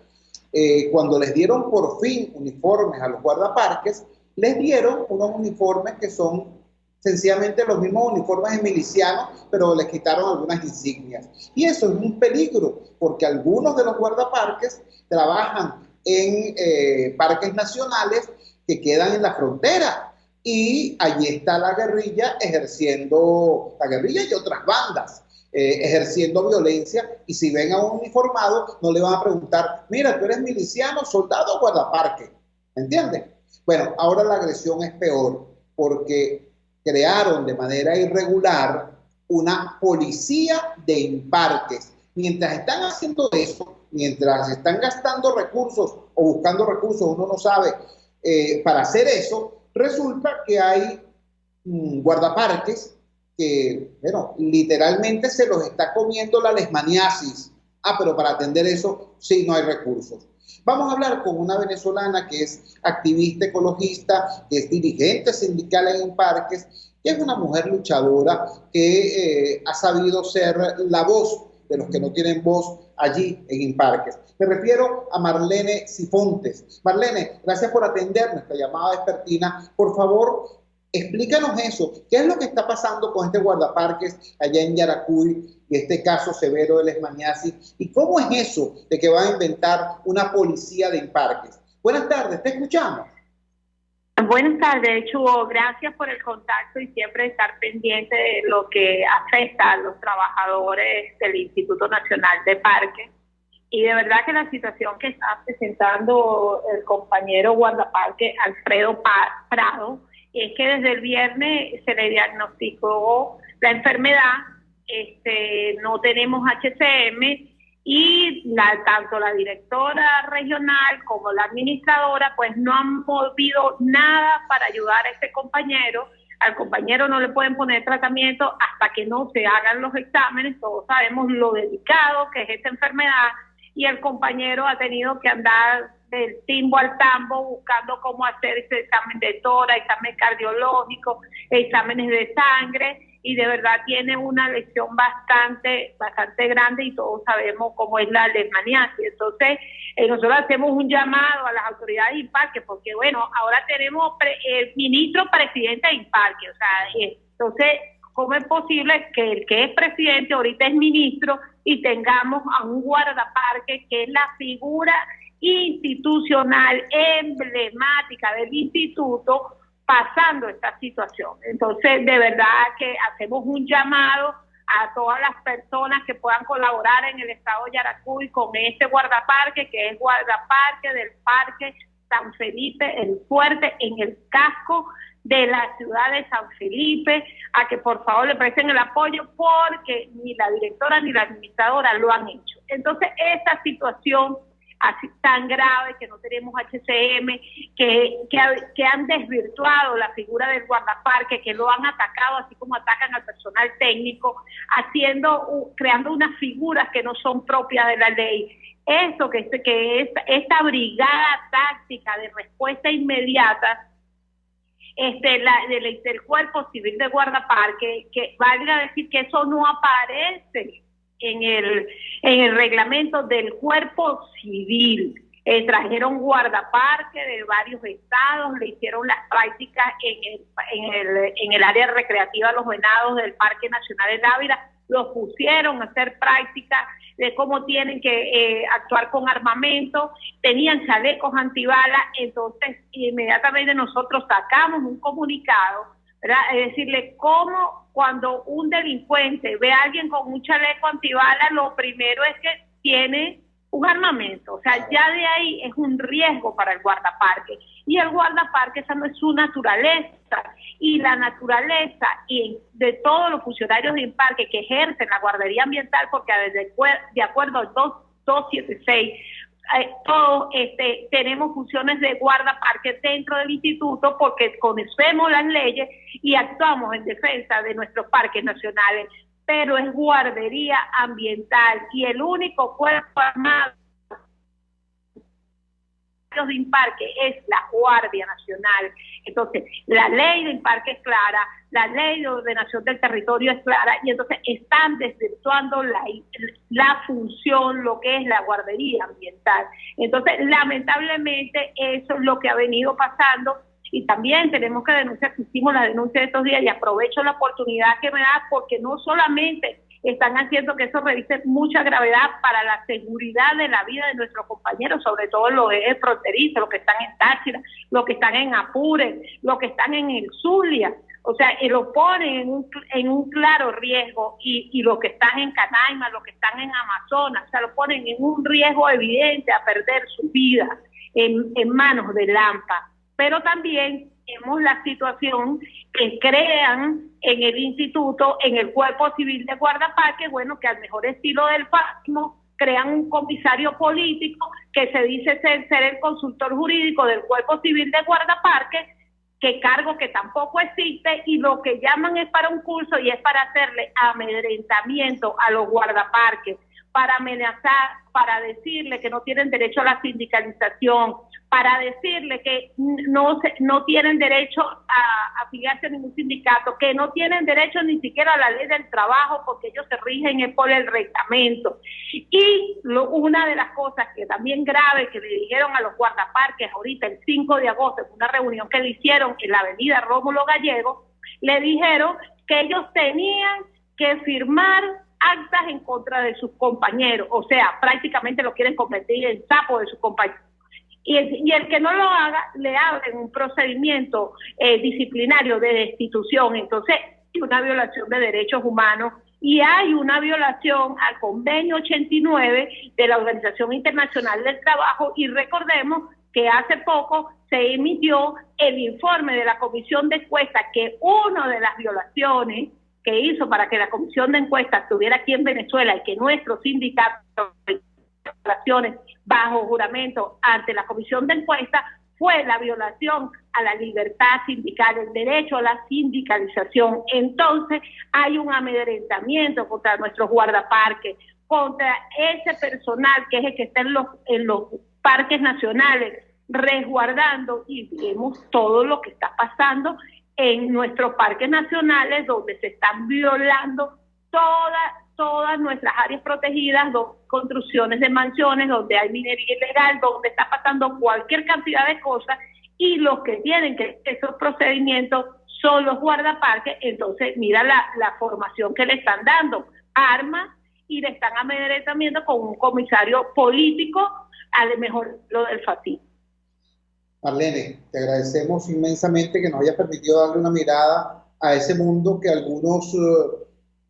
Cuando les dieron por fin uniformes a los guardaparques, les dieron unos uniformes que son sencillamente los mismos uniformes de milicianos, pero les quitaron algunas insignias. Y eso es un peligro, porque algunos de los guardaparques trabajan en parques nacionales que quedan en la frontera. Y allí está la guerrilla ejerciendo, la guerrilla y otras bandas, ejerciendo violencia. Y si ven a un uniformado, no le van a preguntar, mira, tú eres miliciano, soldado o guardaparque. ¿Entiendes? Bueno, ahora la agresión es peor, porque crearon de manera irregular una policía de imparques. Mientras están haciendo eso, mientras están gastando recursos o buscando recursos, uno no sabe, para hacer eso, resulta que hay guardaparques que, bueno, literalmente se los está comiendo la leishmaniasis. Pero para atender eso sí no hay recursos. Vamos a hablar con una venezolana que es activista ecologista, que es dirigente sindical en Imparques, que es una mujer luchadora que ha sabido ser la voz de los que no tienen voz allí en Imparques. Me refiero a Marlene Sifontes. Marlene, gracias por atender nuestra llamada vespertina. Por favor, explícanos eso. ¿Qué es lo que está pasando con este guardaparques allá en Yaracuy y este caso severo de leishmaniasis? ¿Y cómo es eso de que van a inventar una policía de Imparques? Buenas tardes, te escuchamos. Buenas tardes, Chugo. Gracias por el contacto y siempre estar pendiente de lo que afecta a los trabajadores del Instituto Nacional de Parques. Y de verdad que la situación que está presentando el compañero guardaparque Alfredo Prado es que desde el viernes se le diagnosticó la enfermedad, no tenemos HCM y tanto la directora regional como la administradora pues no han movido nada para ayudar a este compañero. Al compañero no le pueden poner tratamiento hasta que no se hagan los exámenes. Todos sabemos lo delicado que es esta enfermedad y el compañero ha tenido que andar del timbo al tambo buscando cómo hacer ese examen de tórax, examen cardiológico, exámenes de sangre, y de verdad tiene una lesión bastante grande y todos sabemos cómo es la leishmaniasis. Entonces nosotros hacemos un llamado a las autoridades de Imparque, porque bueno, ahora tenemos el ministro presidente de Imparque, o sea, Entonces, ¿cómo es posible que el que es presidente ahorita es ministro y tengamos a un guardaparque que es la figura institucional emblemática del instituto pasando esta situación? Entonces, de verdad que hacemos un llamado a todas las personas que puedan colaborar en el estado de Yaracuy con este guardaparque, que es guardaparque del Parque San Felipe, el Fuerte, en el casco de la ciudad de San Felipe, a que por favor le presten el apoyo, porque ni la directora ni la administradora lo han hecho. Entonces, esta situación así tan grave, que no tenemos HCM, que han desvirtuado la figura del guardaparque, que lo han atacado así como atacan al personal técnico, creando unas figuras que no son propias de la ley. Esto que esta brigada táctica de respuesta inmediata del Cuerpo Civil de Guardaparque, que valga decir que eso no aparece en el reglamento del Cuerpo Civil. Trajeron guardaparque de varios estados, le hicieron las prácticas en el área recreativa Los Venados del Parque Nacional de Ávila, los pusieron a hacer prácticas de cómo tienen que actuar con armamento, tenían chalecos antibalas. Entonces inmediatamente nosotros sacamos un comunicado, ¿verdad? Es decirle cómo cuando un delincuente ve a alguien con un chaleco antibalas, lo primero es que tiene un armamento, o sea, ya de ahí es un riesgo para el guardaparque, y el guardaparque esa no es su naturaleza, y la naturaleza de todos los funcionarios del parque que ejercen la guardería ambiental, porque de acuerdo al 276, todos tenemos funciones de guardaparque dentro del instituto, porque conocemos las leyes y actuamos en defensa de nuestros parques nacionales, pero es guardería ambiental, y el único cuerpo armado de Imparque es la Guardia Nacional. Entonces, la ley de Imparque es clara, la ley de ordenación del territorio es clara, y entonces están desvirtuando la función, lo que es la guardería ambiental. Entonces, lamentablemente, eso es lo que ha venido pasando. Y también tenemos que denunciar, hicimos la denuncia de estos días, y aprovecho la oportunidad que me da, porque no solamente están haciendo que eso revise mucha gravedad para la seguridad de la vida de nuestros compañeros, sobre todo los ejes fronterizos, los que están en Táchira, los que están en Apure, los que están en el Zulia, o sea, lo ponen en un claro riesgo, y los que están en Canaima, los que están en Amazonas, o sea, lo ponen en un riesgo evidente a perder su vida en manos de Lampa. Pero también vemos la situación que crean en el instituto, en el Cuerpo Civil de Guardaparque, bueno, que al mejor estilo del fascismo, crean un comisario político que se dice ser el consultor jurídico del Cuerpo Civil de Guardaparque, que cargo que tampoco existe, y lo que llaman es para un curso, y es para hacerle amedrentamiento a los guardaparques, para amenazar, para decirle que no tienen derecho a la sindicalización, para decirle que no tienen derecho a afiliarse a ningún sindicato, que no tienen derecho ni siquiera a la ley del trabajo, porque ellos se rigen por el reglamento. Y una de las cosas que también grave que le dijeron a los guardaparques ahorita el 5 de agosto, en una reunión que le hicieron en la avenida Rómulo Gallego, le dijeron que ellos tenían que firmar actas en contra de sus compañeros, o sea, prácticamente lo quieren convertir en sapo de sus compañeros. Y el que no lo haga, le abren un procedimiento disciplinario de destitución. Entonces, hay una violación de derechos humanos, y hay una violación al Convenio 89 de la Organización Internacional del Trabajo, y recordemos que hace poco se emitió el informe de la Comisión de Encuesta, que una de las violaciones que hizo para que la Comisión de Encuesta estuviera aquí en Venezuela, y que nuestros sindicatos bajo juramento ante la Comisión de Encuesta, fue la violación a la libertad sindical, el derecho a la sindicalización. Entonces hay un amedrentamiento contra nuestros guardaparques, contra ese personal que es el que está en los parques nacionales resguardando, y vemos todo lo que está pasando en nuestros parques nacionales, donde se están violando todas nuestras áreas protegidas, construcciones de mansiones, donde hay minería ilegal, donde está pasando cualquier cantidad de cosas, y los que tienen que esos procedimientos son los guardaparques, entonces mira la formación que le están dando, armas, y le están amedrentando con un comisario político, a lo mejor lo del fascismo. Marlene, te agradecemos inmensamente que nos hayas permitido darle una mirada a ese mundo que algunos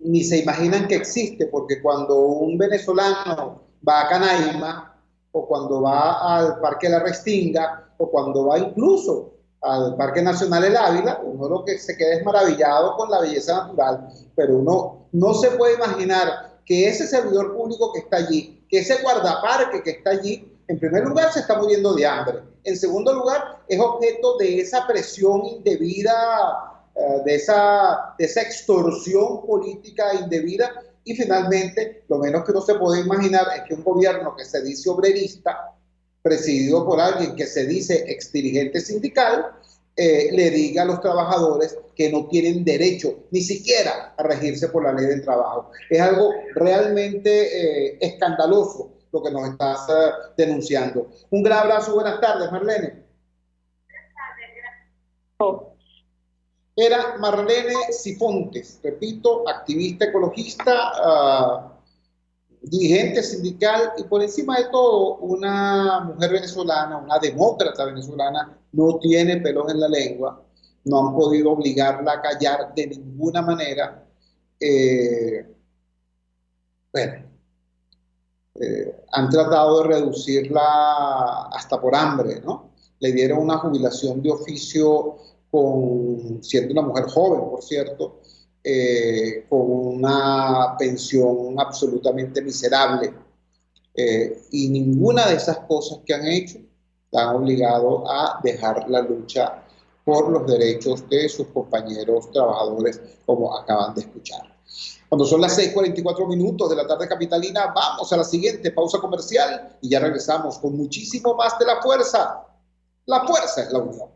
ni se imaginan que existe, porque cuando un venezolano va a Canaima, o cuando va al Parque La Restinga, o cuando va incluso al Parque Nacional El Ávila, uno lo que se queda es maravillado con la belleza natural, pero uno no se puede imaginar que ese servidor público que está allí, que ese guardaparque que está allí, en primer lugar se está muriendo de hambre, en segundo lugar es objeto de esa presión indebida, de esa extorsión política indebida, y finalmente lo menos que uno se puede imaginar es que un gobierno que se dice obrerista, presidido por alguien que se dice exdirigente sindical, le diga a los trabajadores que no tienen derecho ni siquiera a regirse por la ley del trabajo. Es algo realmente escandaloso lo que nos estás denunciando. Un gran abrazo, buenas tardes, Marlene. Era Marlene Sifontes, repito, activista ecologista, dirigente sindical y por encima de todo una mujer venezolana, una demócrata venezolana, no tiene pelos en la lengua, no han podido obligarla a callar de ninguna manera. Han tratado de reducirla hasta por hambre, ¿no? Le dieron una jubilación de oficio siendo una mujer joven, por cierto, con una pensión absolutamente miserable, y ninguna de esas cosas que han hecho la han obligado a dejar la lucha por los derechos de sus compañeros trabajadores, como acaban de escuchar. Cuando son las 6:44 de la tarde capitalina, vamos a la siguiente pausa comercial y ya regresamos con muchísimo más de La Fuerza. La fuerza es la unión.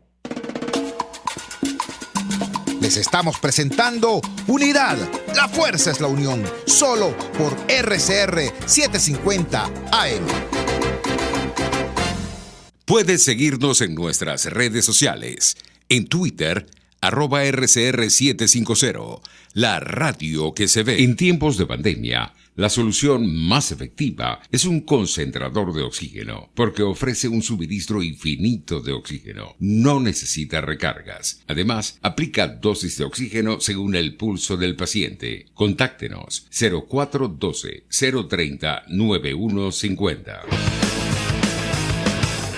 Les estamos presentando Unidad, la fuerza es la unión, solo por RCR 750 AM. Puedes seguirnos en nuestras redes sociales. En Twitter, @RCR750, la radio que se ve. En tiempos de pandemia, la solución más efectiva es un concentrador de oxígeno, porque ofrece un suministro infinito de oxígeno. No necesita recargas. Además, aplica dosis de oxígeno según el pulso del paciente. Contáctenos 0412-030-9150.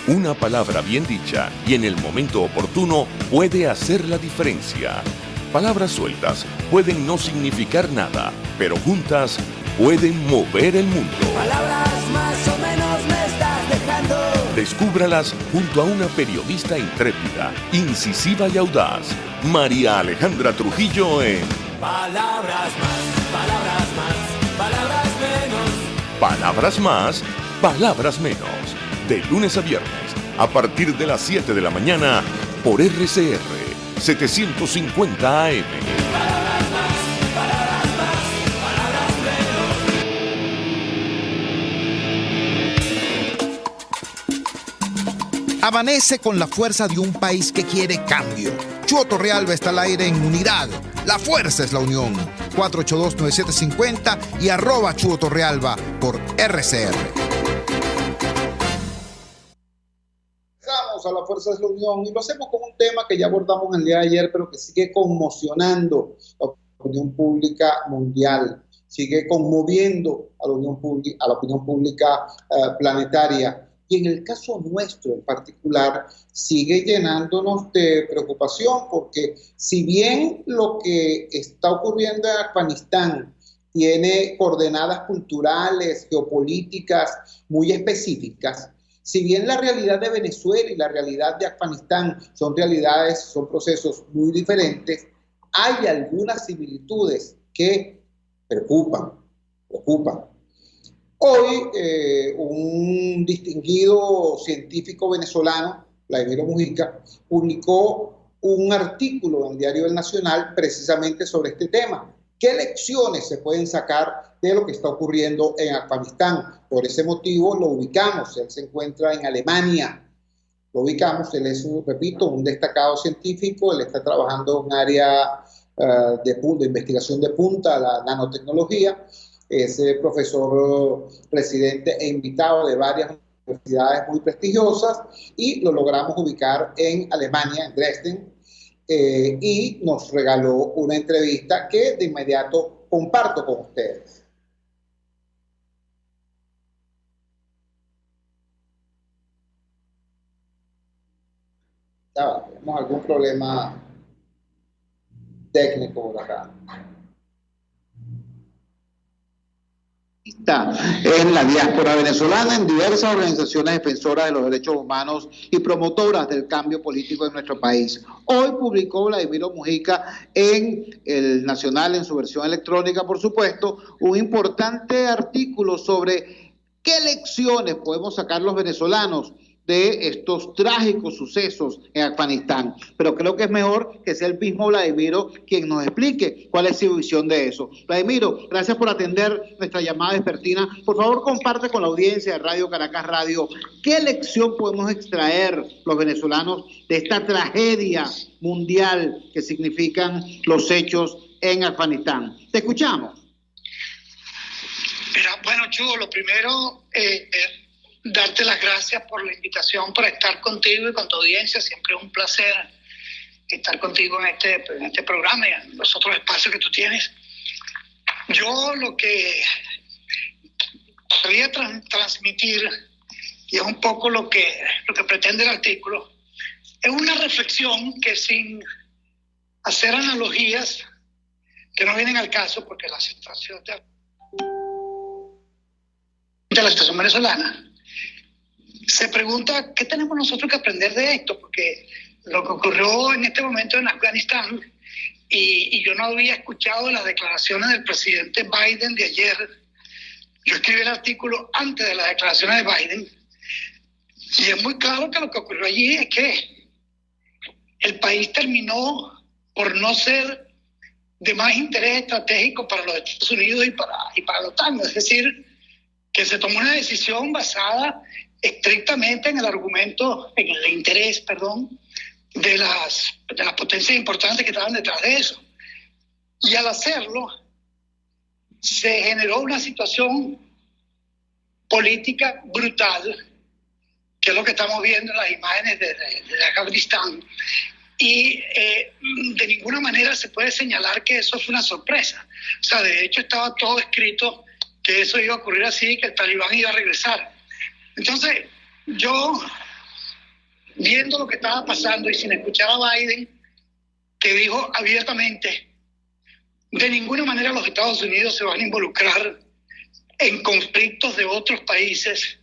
Una palabra bien dicha y en el momento oportuno puede hacer la diferencia. Palabras sueltas pueden no significar nada, pero juntas pueden mover el mundo. Palabras más o menos me estás dejando. Descúbralas junto a una periodista intrépida, incisiva y audaz, María Alejandra Trujillo en Palabras más, palabras más, palabras menos. Palabras más, palabras menos. De lunes a viernes, a partir de las 7 de la mañana, por RCR 750 AM. Palabras más, palabras más, palabras menos. Amanece con la fuerza de un país que quiere cambio. Chuo Torrealba está al aire en Unidad. La fuerza es la unión. 482-9750 y @Chuo Torrealba por RCR. A la fuerza de la unión y lo hacemos con un tema que ya abordamos el día de ayer, pero que sigue conmocionando la opinión pública mundial, sigue conmoviendo a la opinión pública planetaria, y en el caso nuestro en particular sigue llenándonos de preocupación, porque si bien lo que está ocurriendo en Afganistán tiene coordenadas culturales, geopolíticas muy específicas, si bien la realidad de Venezuela y la realidad de Afganistán son procesos muy diferentes, hay algunas similitudes que preocupan. Hoy, un distinguido científico venezolano, Vladimiro Mujica, publicó un artículo en el diario El Nacional precisamente sobre este tema. ¿Qué lecciones se pueden sacar de lo que está ocurriendo en Afganistán? Por ese motivo lo ubicamos. Él se encuentra en Alemania Lo ubicamos, él es, repito, un destacado científico, él está trabajando en un área de investigación de punta, la nanotecnología, es profesor residente e invitado de varias universidades muy prestigiosas y lo logramos ubicar en Alemania, en Dresden, y nos regaló una entrevista que de inmediato comparto con ustedes. Tenemos algún problema técnico por acá. En la diáspora venezolana, en diversas organizaciones defensoras de los derechos humanos y promotoras del cambio político en nuestro país. Hoy publicó Vladimiro Mujica en El Nacional, en su versión electrónica, por supuesto, un importante artículo sobre qué lecciones podemos sacar los venezolanos de estos trágicos sucesos en Afganistán. Pero creo que es mejor que sea el mismo Vladimiro quien nos explique cuál es su visión de eso. Vladimiro, gracias por atender nuestra llamada vespertina. Por favor, comparte con la audiencia de Radio Caracas Radio qué lección podemos extraer los venezolanos de esta tragedia mundial que significan los hechos en Afganistán. Te escuchamos. Mira, bueno, Chugo, lo primero, darte las gracias por la invitación para estar contigo y con tu audiencia. Siempre es un placer estar contigo en este programa y en los otros espacios que tú tienes. Yo lo que quería transmitir, y es un poco lo que pretende el artículo, es una reflexión que, sin hacer analogías que no vienen al caso, porque la situación de la situación venezolana, se pregunta qué tenemos nosotros que aprender de esto, porque lo que ocurrió en este momento en Afganistán, y yo no había escuchado las declaraciones del presidente Biden de ayer. Yo escribí el artículo antes de las declaraciones de Biden, y es muy claro que lo que ocurrió allí es que el país terminó por no ser de más interés estratégico para los Estados Unidos y para la OTAN. Es decir, que se tomó una decisión basada estrictamente en el argumento, en el interés, de las potencias importantes que estaban detrás de eso. Y al hacerlo, se generó una situación política brutal, que es lo que estamos viendo en las imágenes de Afganistán. Y de ninguna manera se puede señalar que eso fue una sorpresa. O sea, de hecho estaba todo escrito que eso iba a ocurrir así, que el talibán iba a regresar. Entonces, yo, viendo lo que estaba pasando y sin escuchar a Biden, que dijo abiertamente, de ninguna manera los Estados Unidos se van a involucrar en conflictos de otros países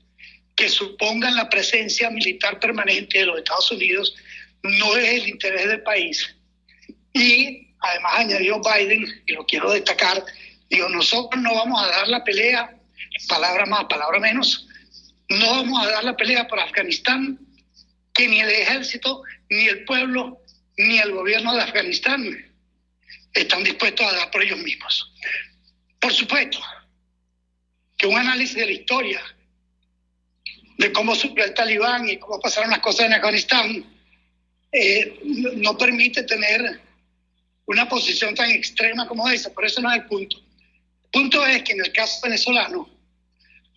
que supongan la presencia militar permanente de los Estados Unidos, no es el interés del país. Y además añadió Biden, y lo quiero destacar, digo, nosotros no vamos a dar la pelea, palabra más, palabra menos, no vamos a dar la pelea por Afganistán, que ni el ejército, ni el pueblo, ni el gobierno de Afganistán están dispuestos a dar por ellos mismos. Por supuesto que un análisis de la historia, de cómo surgió el talibán y cómo pasaron las cosas en Afganistán, no permite tener una posición tan extrema como esa. Por eso no es el punto. El punto es que en el caso venezolano,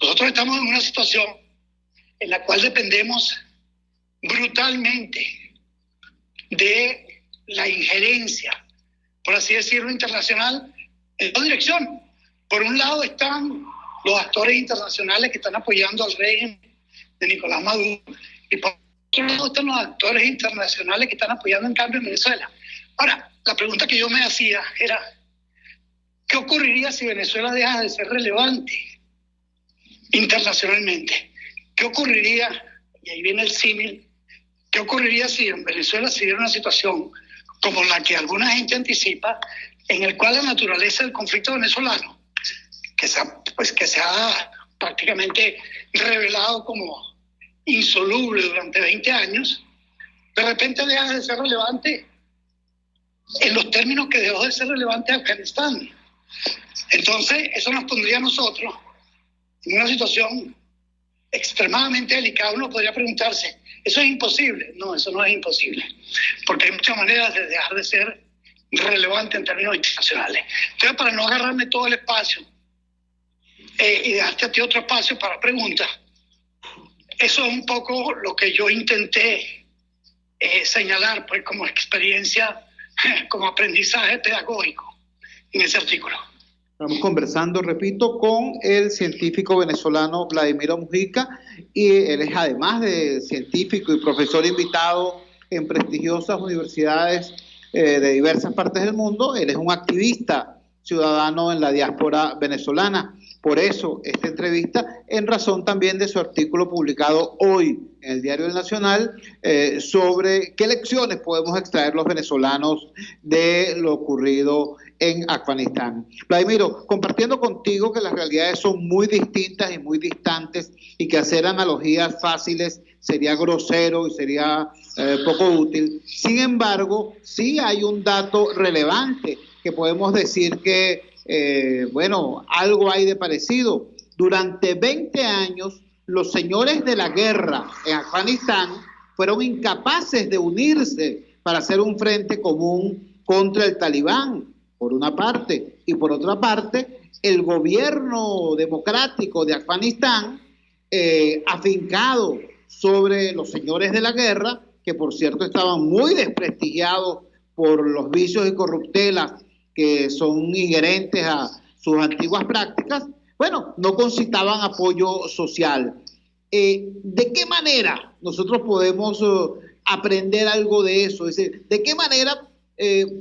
nosotros estamos en una situación en la cual dependemos brutalmente de la injerencia, por así decirlo, internacional en dos direcciones. Por un lado están los actores internacionales que están apoyando al régimen de Nicolás Maduro, y por otro lado están los actores internacionales que están apoyando en cambio en Venezuela. Ahora, la pregunta que yo me hacía era, ¿qué ocurriría si Venezuela deja de ser relevante internacionalmente? ¿Qué ocurriría, y ahí viene el símil, qué ocurriría si en Venezuela se diera una situación como la que alguna gente anticipa, en el cual la naturaleza del conflicto venezolano, que se ha prácticamente revelado como insoluble durante 20 años, de repente deja de ser relevante en los términos que dejó de ser relevante Afganistán? Entonces, eso nos pondría a nosotros en una situación extremadamente delicada. Uno podría preguntarse, ¿Eso es imposible? No, eso no es imposible, porque hay muchas maneras de dejar de ser relevante en términos internacionales. Entonces, para no agarrarme todo el espacio y dejarte a ti otro espacio para preguntas, eso es un poco lo que yo intenté señalar pues, como experiencia, como aprendizaje pedagógico en ese artículo. Estamos conversando, repito, con el científico venezolano Vladimiro Mujica, y él es, además de científico y profesor invitado en prestigiosas universidades de diversas partes del mundo, él es un activista ciudadano en la diáspora venezolana. Por eso esta entrevista, en razón también de su artículo publicado hoy en el Diario El Nacional sobre qué lecciones podemos extraer los venezolanos de lo ocurrido en Afganistán. Vladimiro, compartiendo contigo que las realidades son muy distintas y muy distantes y que hacer analogías fáciles sería grosero y sería poco útil. Sin embargo, sí hay un dato relevante que podemos decir que algo hay de parecido. Durante 20 años, los señores de la guerra en Afganistán fueron incapaces de unirse para hacer un frente común contra el Talibán, por una parte, y por otra parte, el gobierno democrático de Afganistán, afincado sobre los señores de la guerra, que por cierto estaban muy desprestigiados por los vicios y corruptelas que son inherentes a sus antiguas prácticas, no concitaban apoyo social. ¿De qué manera nosotros podemos aprender algo de eso? Es decir, ¿de qué manera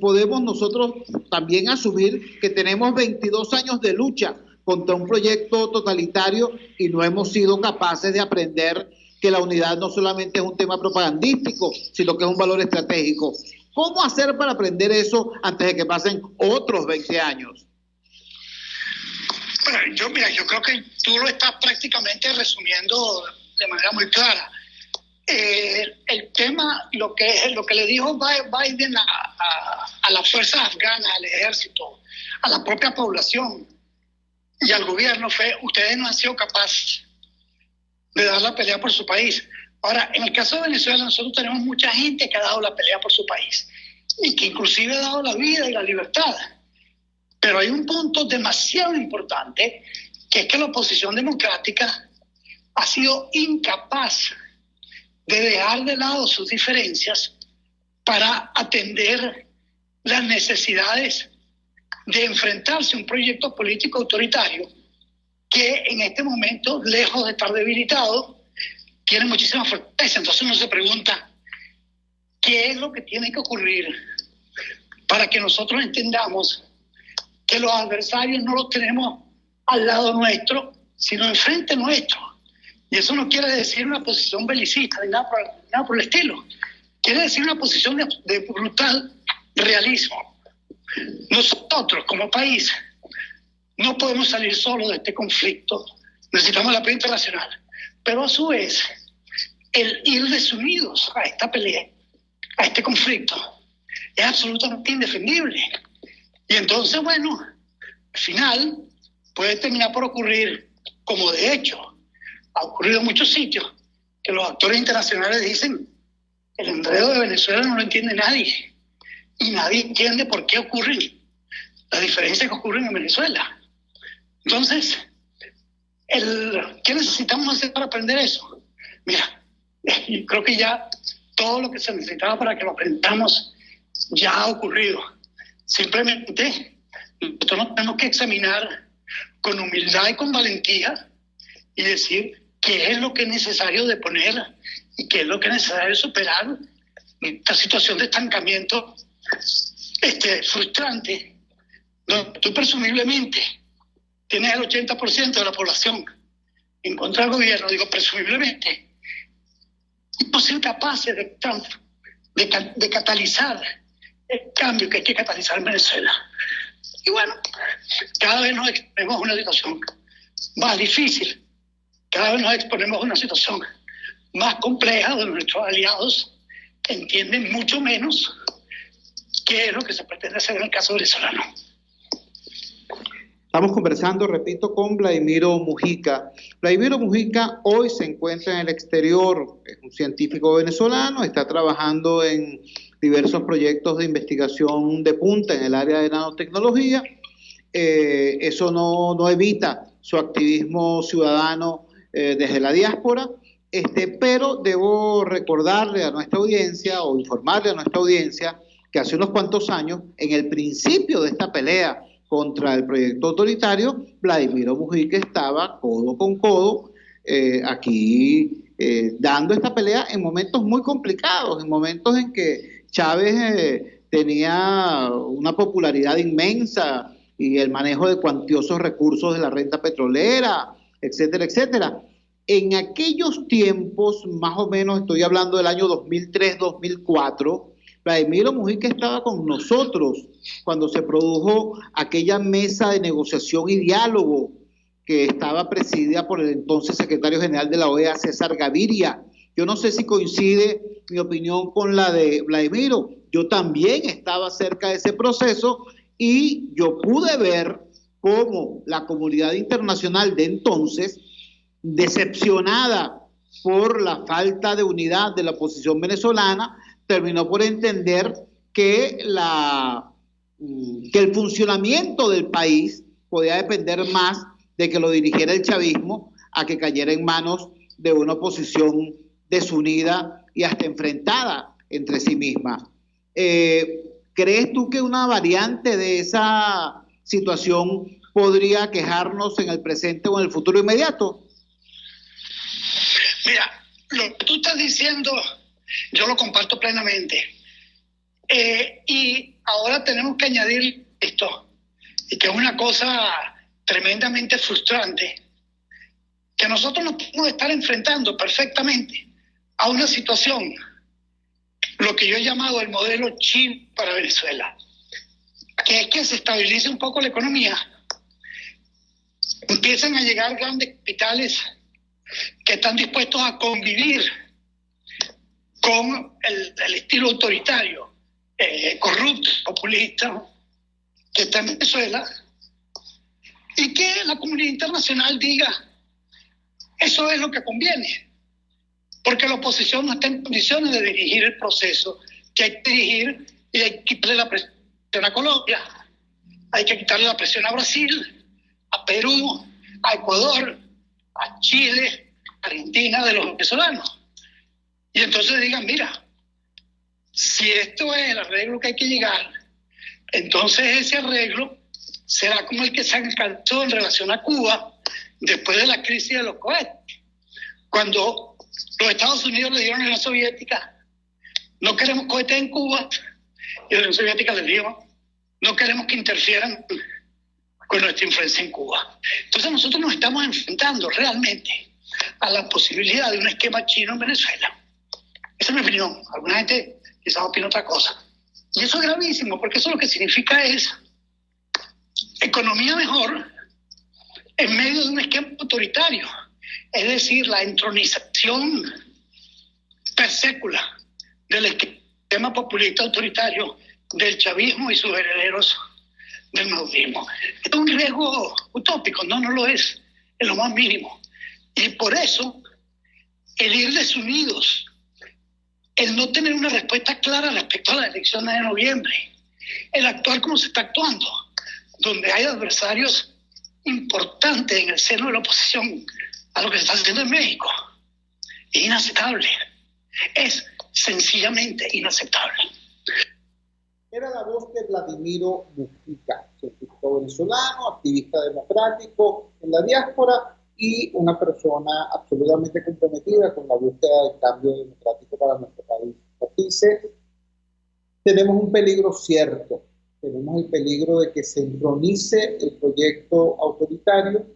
podemos nosotros también asumir que tenemos 22 años de lucha contra un proyecto totalitario y no hemos sido capaces de aprender que la unidad no solamente es un tema propagandístico, sino que es un valor estratégico? ¿Cómo hacer para aprender eso antes de que pasen otros 20 años? Bueno, yo creo que tú lo estás prácticamente resumiendo de manera muy clara. El tema, lo que le dijo Biden a las fuerzas afganas, al ejército, a la propia población y al gobierno fue: ustedes no han sido capaces de dar la pelea por su país. Ahora, en el caso de Venezuela, nosotros tenemos mucha gente que ha dado la pelea por su país y que inclusive ha dado la vida y la libertad. Pero hay un punto demasiado importante, que es que la oposición democrática ha sido incapaz de dejar de lado sus diferencias para atender las necesidades de enfrentarse a un proyecto político autoritario que en este momento, lejos de estar debilitado, tiene muchísima fortaleza. Entonces uno se pregunta, ¿qué es lo que tiene que ocurrir para que nosotros entendamos que los adversarios no los tenemos al lado nuestro, sino enfrente nuestro? Y eso no quiere decir una posición belicista ni nada por el estilo. Quiere decir una posición de brutal realismo. Nosotros, como país, no podemos salir solos de este conflicto. Necesitamos el apoyo internacional. Pero a su vez, el ir desunidos a esta pelea, a este conflicto, es absolutamente indefendible. Y entonces, al final puede terminar por ocurrir, como de hecho ha ocurrido en muchos sitios, que los actores internacionales dicen: el enredo de Venezuela no lo entiende nadie, y nadie entiende por qué ocurren las diferencias que ocurren en Venezuela. Entonces, ¿qué necesitamos hacer para aprender eso? Mira, yo creo que ya todo lo que se necesitaba para que lo aprendamos ya ha ocurrido. Simplemente nosotros tenemos que examinar con humildad y con valentía y decir qué es lo que es necesario de poner y qué es lo que es necesario de superar esta situación de estancamiento frustrante, donde tú presumiblemente tienes el 80% de la población en contra del gobierno, digo presumiblemente, y no ser capaces de catalizar el cambio que hay que catalizar en Venezuela. Y cada vez nos exponemos a una situación más difícil, cada vez nos exponemos a una situación más compleja, donde nuestros aliados entienden mucho menos qué es lo que se pretende hacer en el caso venezolano. Estamos conversando, repito, con Vladimiro Mujica. Vladimiro Mujica hoy se encuentra en el exterior, es un científico venezolano, está trabajando en diversos proyectos de investigación de punta en el área de nanotecnología. Eso no evita su activismo ciudadano desde la diáspora, pero debo recordarle a nuestra audiencia o informarle a nuestra audiencia que hace unos cuantos años, en el principio de esta pelea contra el proyecto autoritario, Vladimiro Mujica estaba codo con codo aquí dando esta pelea en momentos muy complicados, en momentos en que Chávez tenía una popularidad inmensa y el manejo de cuantiosos recursos de la renta petrolera, etcétera, etcétera. En aquellos tiempos, más o menos, estoy hablando del año 2003-2004, Vladimiro Mujica estaba con nosotros cuando se produjo aquella mesa de negociación y diálogo que estaba presidida por el entonces secretario general de la OEA, César Gaviria. Yo no sé si coincide mi opinión con la de Vladimiro. Yo también estaba cerca de ese proceso y yo pude ver cómo la comunidad internacional de entonces, decepcionada por la falta de unidad de la oposición venezolana, terminó por entender que el funcionamiento del país podía depender más de que lo dirigiera el chavismo a que cayera en manos de una oposición desunida y hasta enfrentada entre sí misma. ¿Crees tú que una variante de esa situación podría quejarnos en el presente o en el futuro inmediato? Mira, lo que tú estás diciendo, yo lo comparto plenamente. Y ahora tenemos que añadir esto, y que es una cosa tremendamente frustrante, que nosotros nos podemos estar enfrentando perfectamente a una situación, lo que yo he llamado el modelo chino para Venezuela, que es que se estabilice un poco la economía, empiezan a llegar grandes capitales que están dispuestos a convivir con el estilo autoritario, corrupto, populista, que está en Venezuela, y que la comunidad internacional diga, eso es lo que conviene, porque la oposición no está en condiciones de dirigir el proceso que hay que dirigir, y hay que quitarle la presión a Colombia, hay que quitarle la presión a Brasil, a Perú, a Ecuador, a Chile, a Argentina, de los venezolanos. Y entonces digan, mira, si esto es el arreglo que hay que llegar, entonces ese arreglo será como el que se alcanzó en relación a Cuba después de la crisis de los cohetes. Cuando los Estados Unidos le dieron a la Unión Soviética, no queremos cohetes en Cuba, y la Unión Soviética les dijo, no queremos que interfieran con nuestra influencia en Cuba. Entonces nosotros nos estamos enfrentando realmente a la posibilidad de un esquema chino en Venezuela. Esa es mi opinión. Alguna gente quizás opina otra cosa. Y eso es gravísimo, porque eso lo que significa es economía mejor en medio de un esquema autoritario. Es decir, la entronización per sécula del esquema populista autoritario del chavismo y sus herederos del madurismo. Es un riesgo utópico, no lo es en lo más mínimo. Y por eso, el ir desunidos, el no tener una respuesta clara respecto a las elecciones de noviembre, el actuar como se está actuando, donde hay adversarios importantes en el seno de la oposición a lo que se está haciendo en México, es inaceptable. Es sencillamente inaceptable. Era la voz de Vladimiro Mujica, científico venezolano, activista democrático en la diáspora y una persona absolutamente comprometida con la búsqueda del cambio democrático para nuestro país. Dice, tenemos un peligro cierto, tenemos el peligro de que se entronice el proyecto autoritario,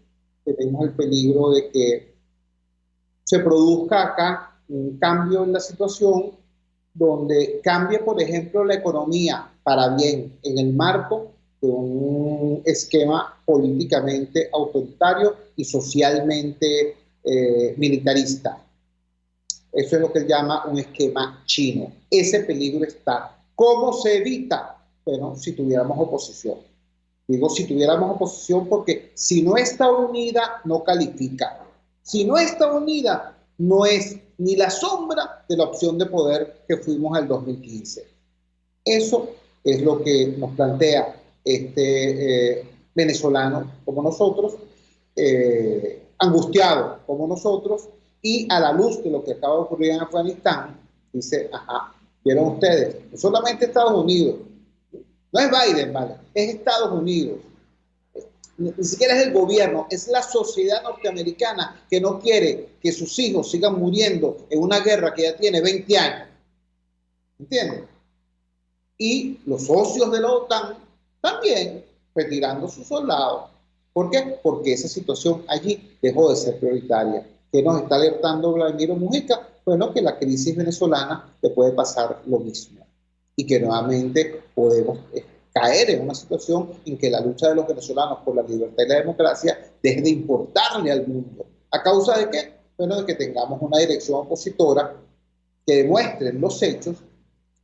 tenemos el peligro de que se produzca acá un cambio en la situación donde cambie, por ejemplo, la economía para bien en el marco de un esquema políticamente autoritario y socialmente militarista. Eso es lo que él llama un esquema chino. Ese peligro está. ¿Cómo se evita? Bueno, si tuviéramos oposición. Digo, si tuviéramos oposición, porque si no está unida, no califica. Si no está unida, no es ni la sombra de la opción de poder que fuimos al 2015. Eso es lo que nos plantea este venezolano como nosotros, angustiado como nosotros, y a la luz de lo que acaba de ocurrir en Afganistán, dice, ajá, vieron ustedes, no solamente Estados Unidos, no es Biden, ¿vale? Es Estados Unidos. Ni siquiera es el gobierno, es la sociedad norteamericana que no quiere que sus hijos sigan muriendo en una guerra que ya tiene 20 años. ¿Entienden? Y los socios de la OTAN también retirando sus soldados. ¿Por qué? Porque esa situación allí dejó de ser prioritaria. ¿Qué nos está alertando Vladimir Mujica? Bueno, que la crisis venezolana le puede pasar lo mismo y que nuevamente podemos caer en una situación en que la lucha de los venezolanos por la libertad y la democracia deje de importarle al mundo. ¿A causa de qué? Bueno, de que tengamos una dirección opositora que demuestre en los hechos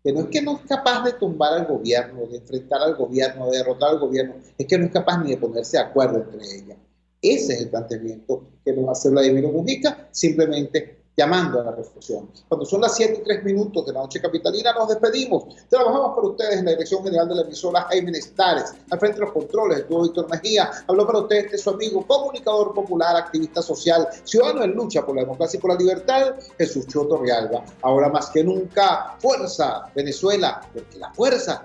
que no es capaz de tumbar al gobierno, de enfrentar al gobierno, de derrotar al gobierno, es que no es capaz ni de ponerse de acuerdo entre ellas. Ese es el planteamiento que nos va a hacer Vladimir Mujica, simplemente llamando a la reflexión. Cuando son las 7:03 de la noche capitalina, nos despedimos. Trabajamos por ustedes en la dirección general de la emisora Jaime Nestares. Al frente de los controles estuvo Víctor Mejía. Habló para ustedes su amigo, comunicador popular, activista social, ciudadano en lucha por la democracia y por la libertad, Jesús Chua Torrealba. Ahora más que nunca, fuerza Venezuela, porque la fuerza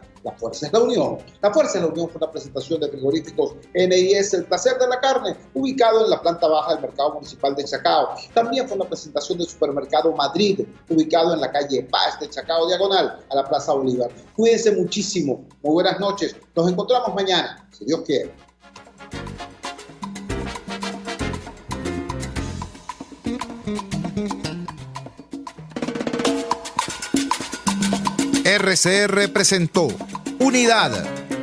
es la unión. La fuerza es la unión fue una presentación de frigoríficos NIS El Placer de la Carne, ubicado en la planta baja del Mercado Municipal de Chacao. También fue una presentación del Supermercado Madrid, ubicado en la calle Paz de Chacao, diagonal a la Plaza Bolívar. Cuídense muchísimo. Muy buenas noches. Nos encontramos mañana, si Dios quiere. RCR presentó Unidad,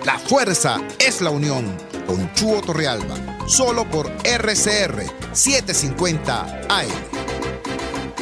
la fuerza es la unión, con Chua Torrealba, solo por RCR 750 AM.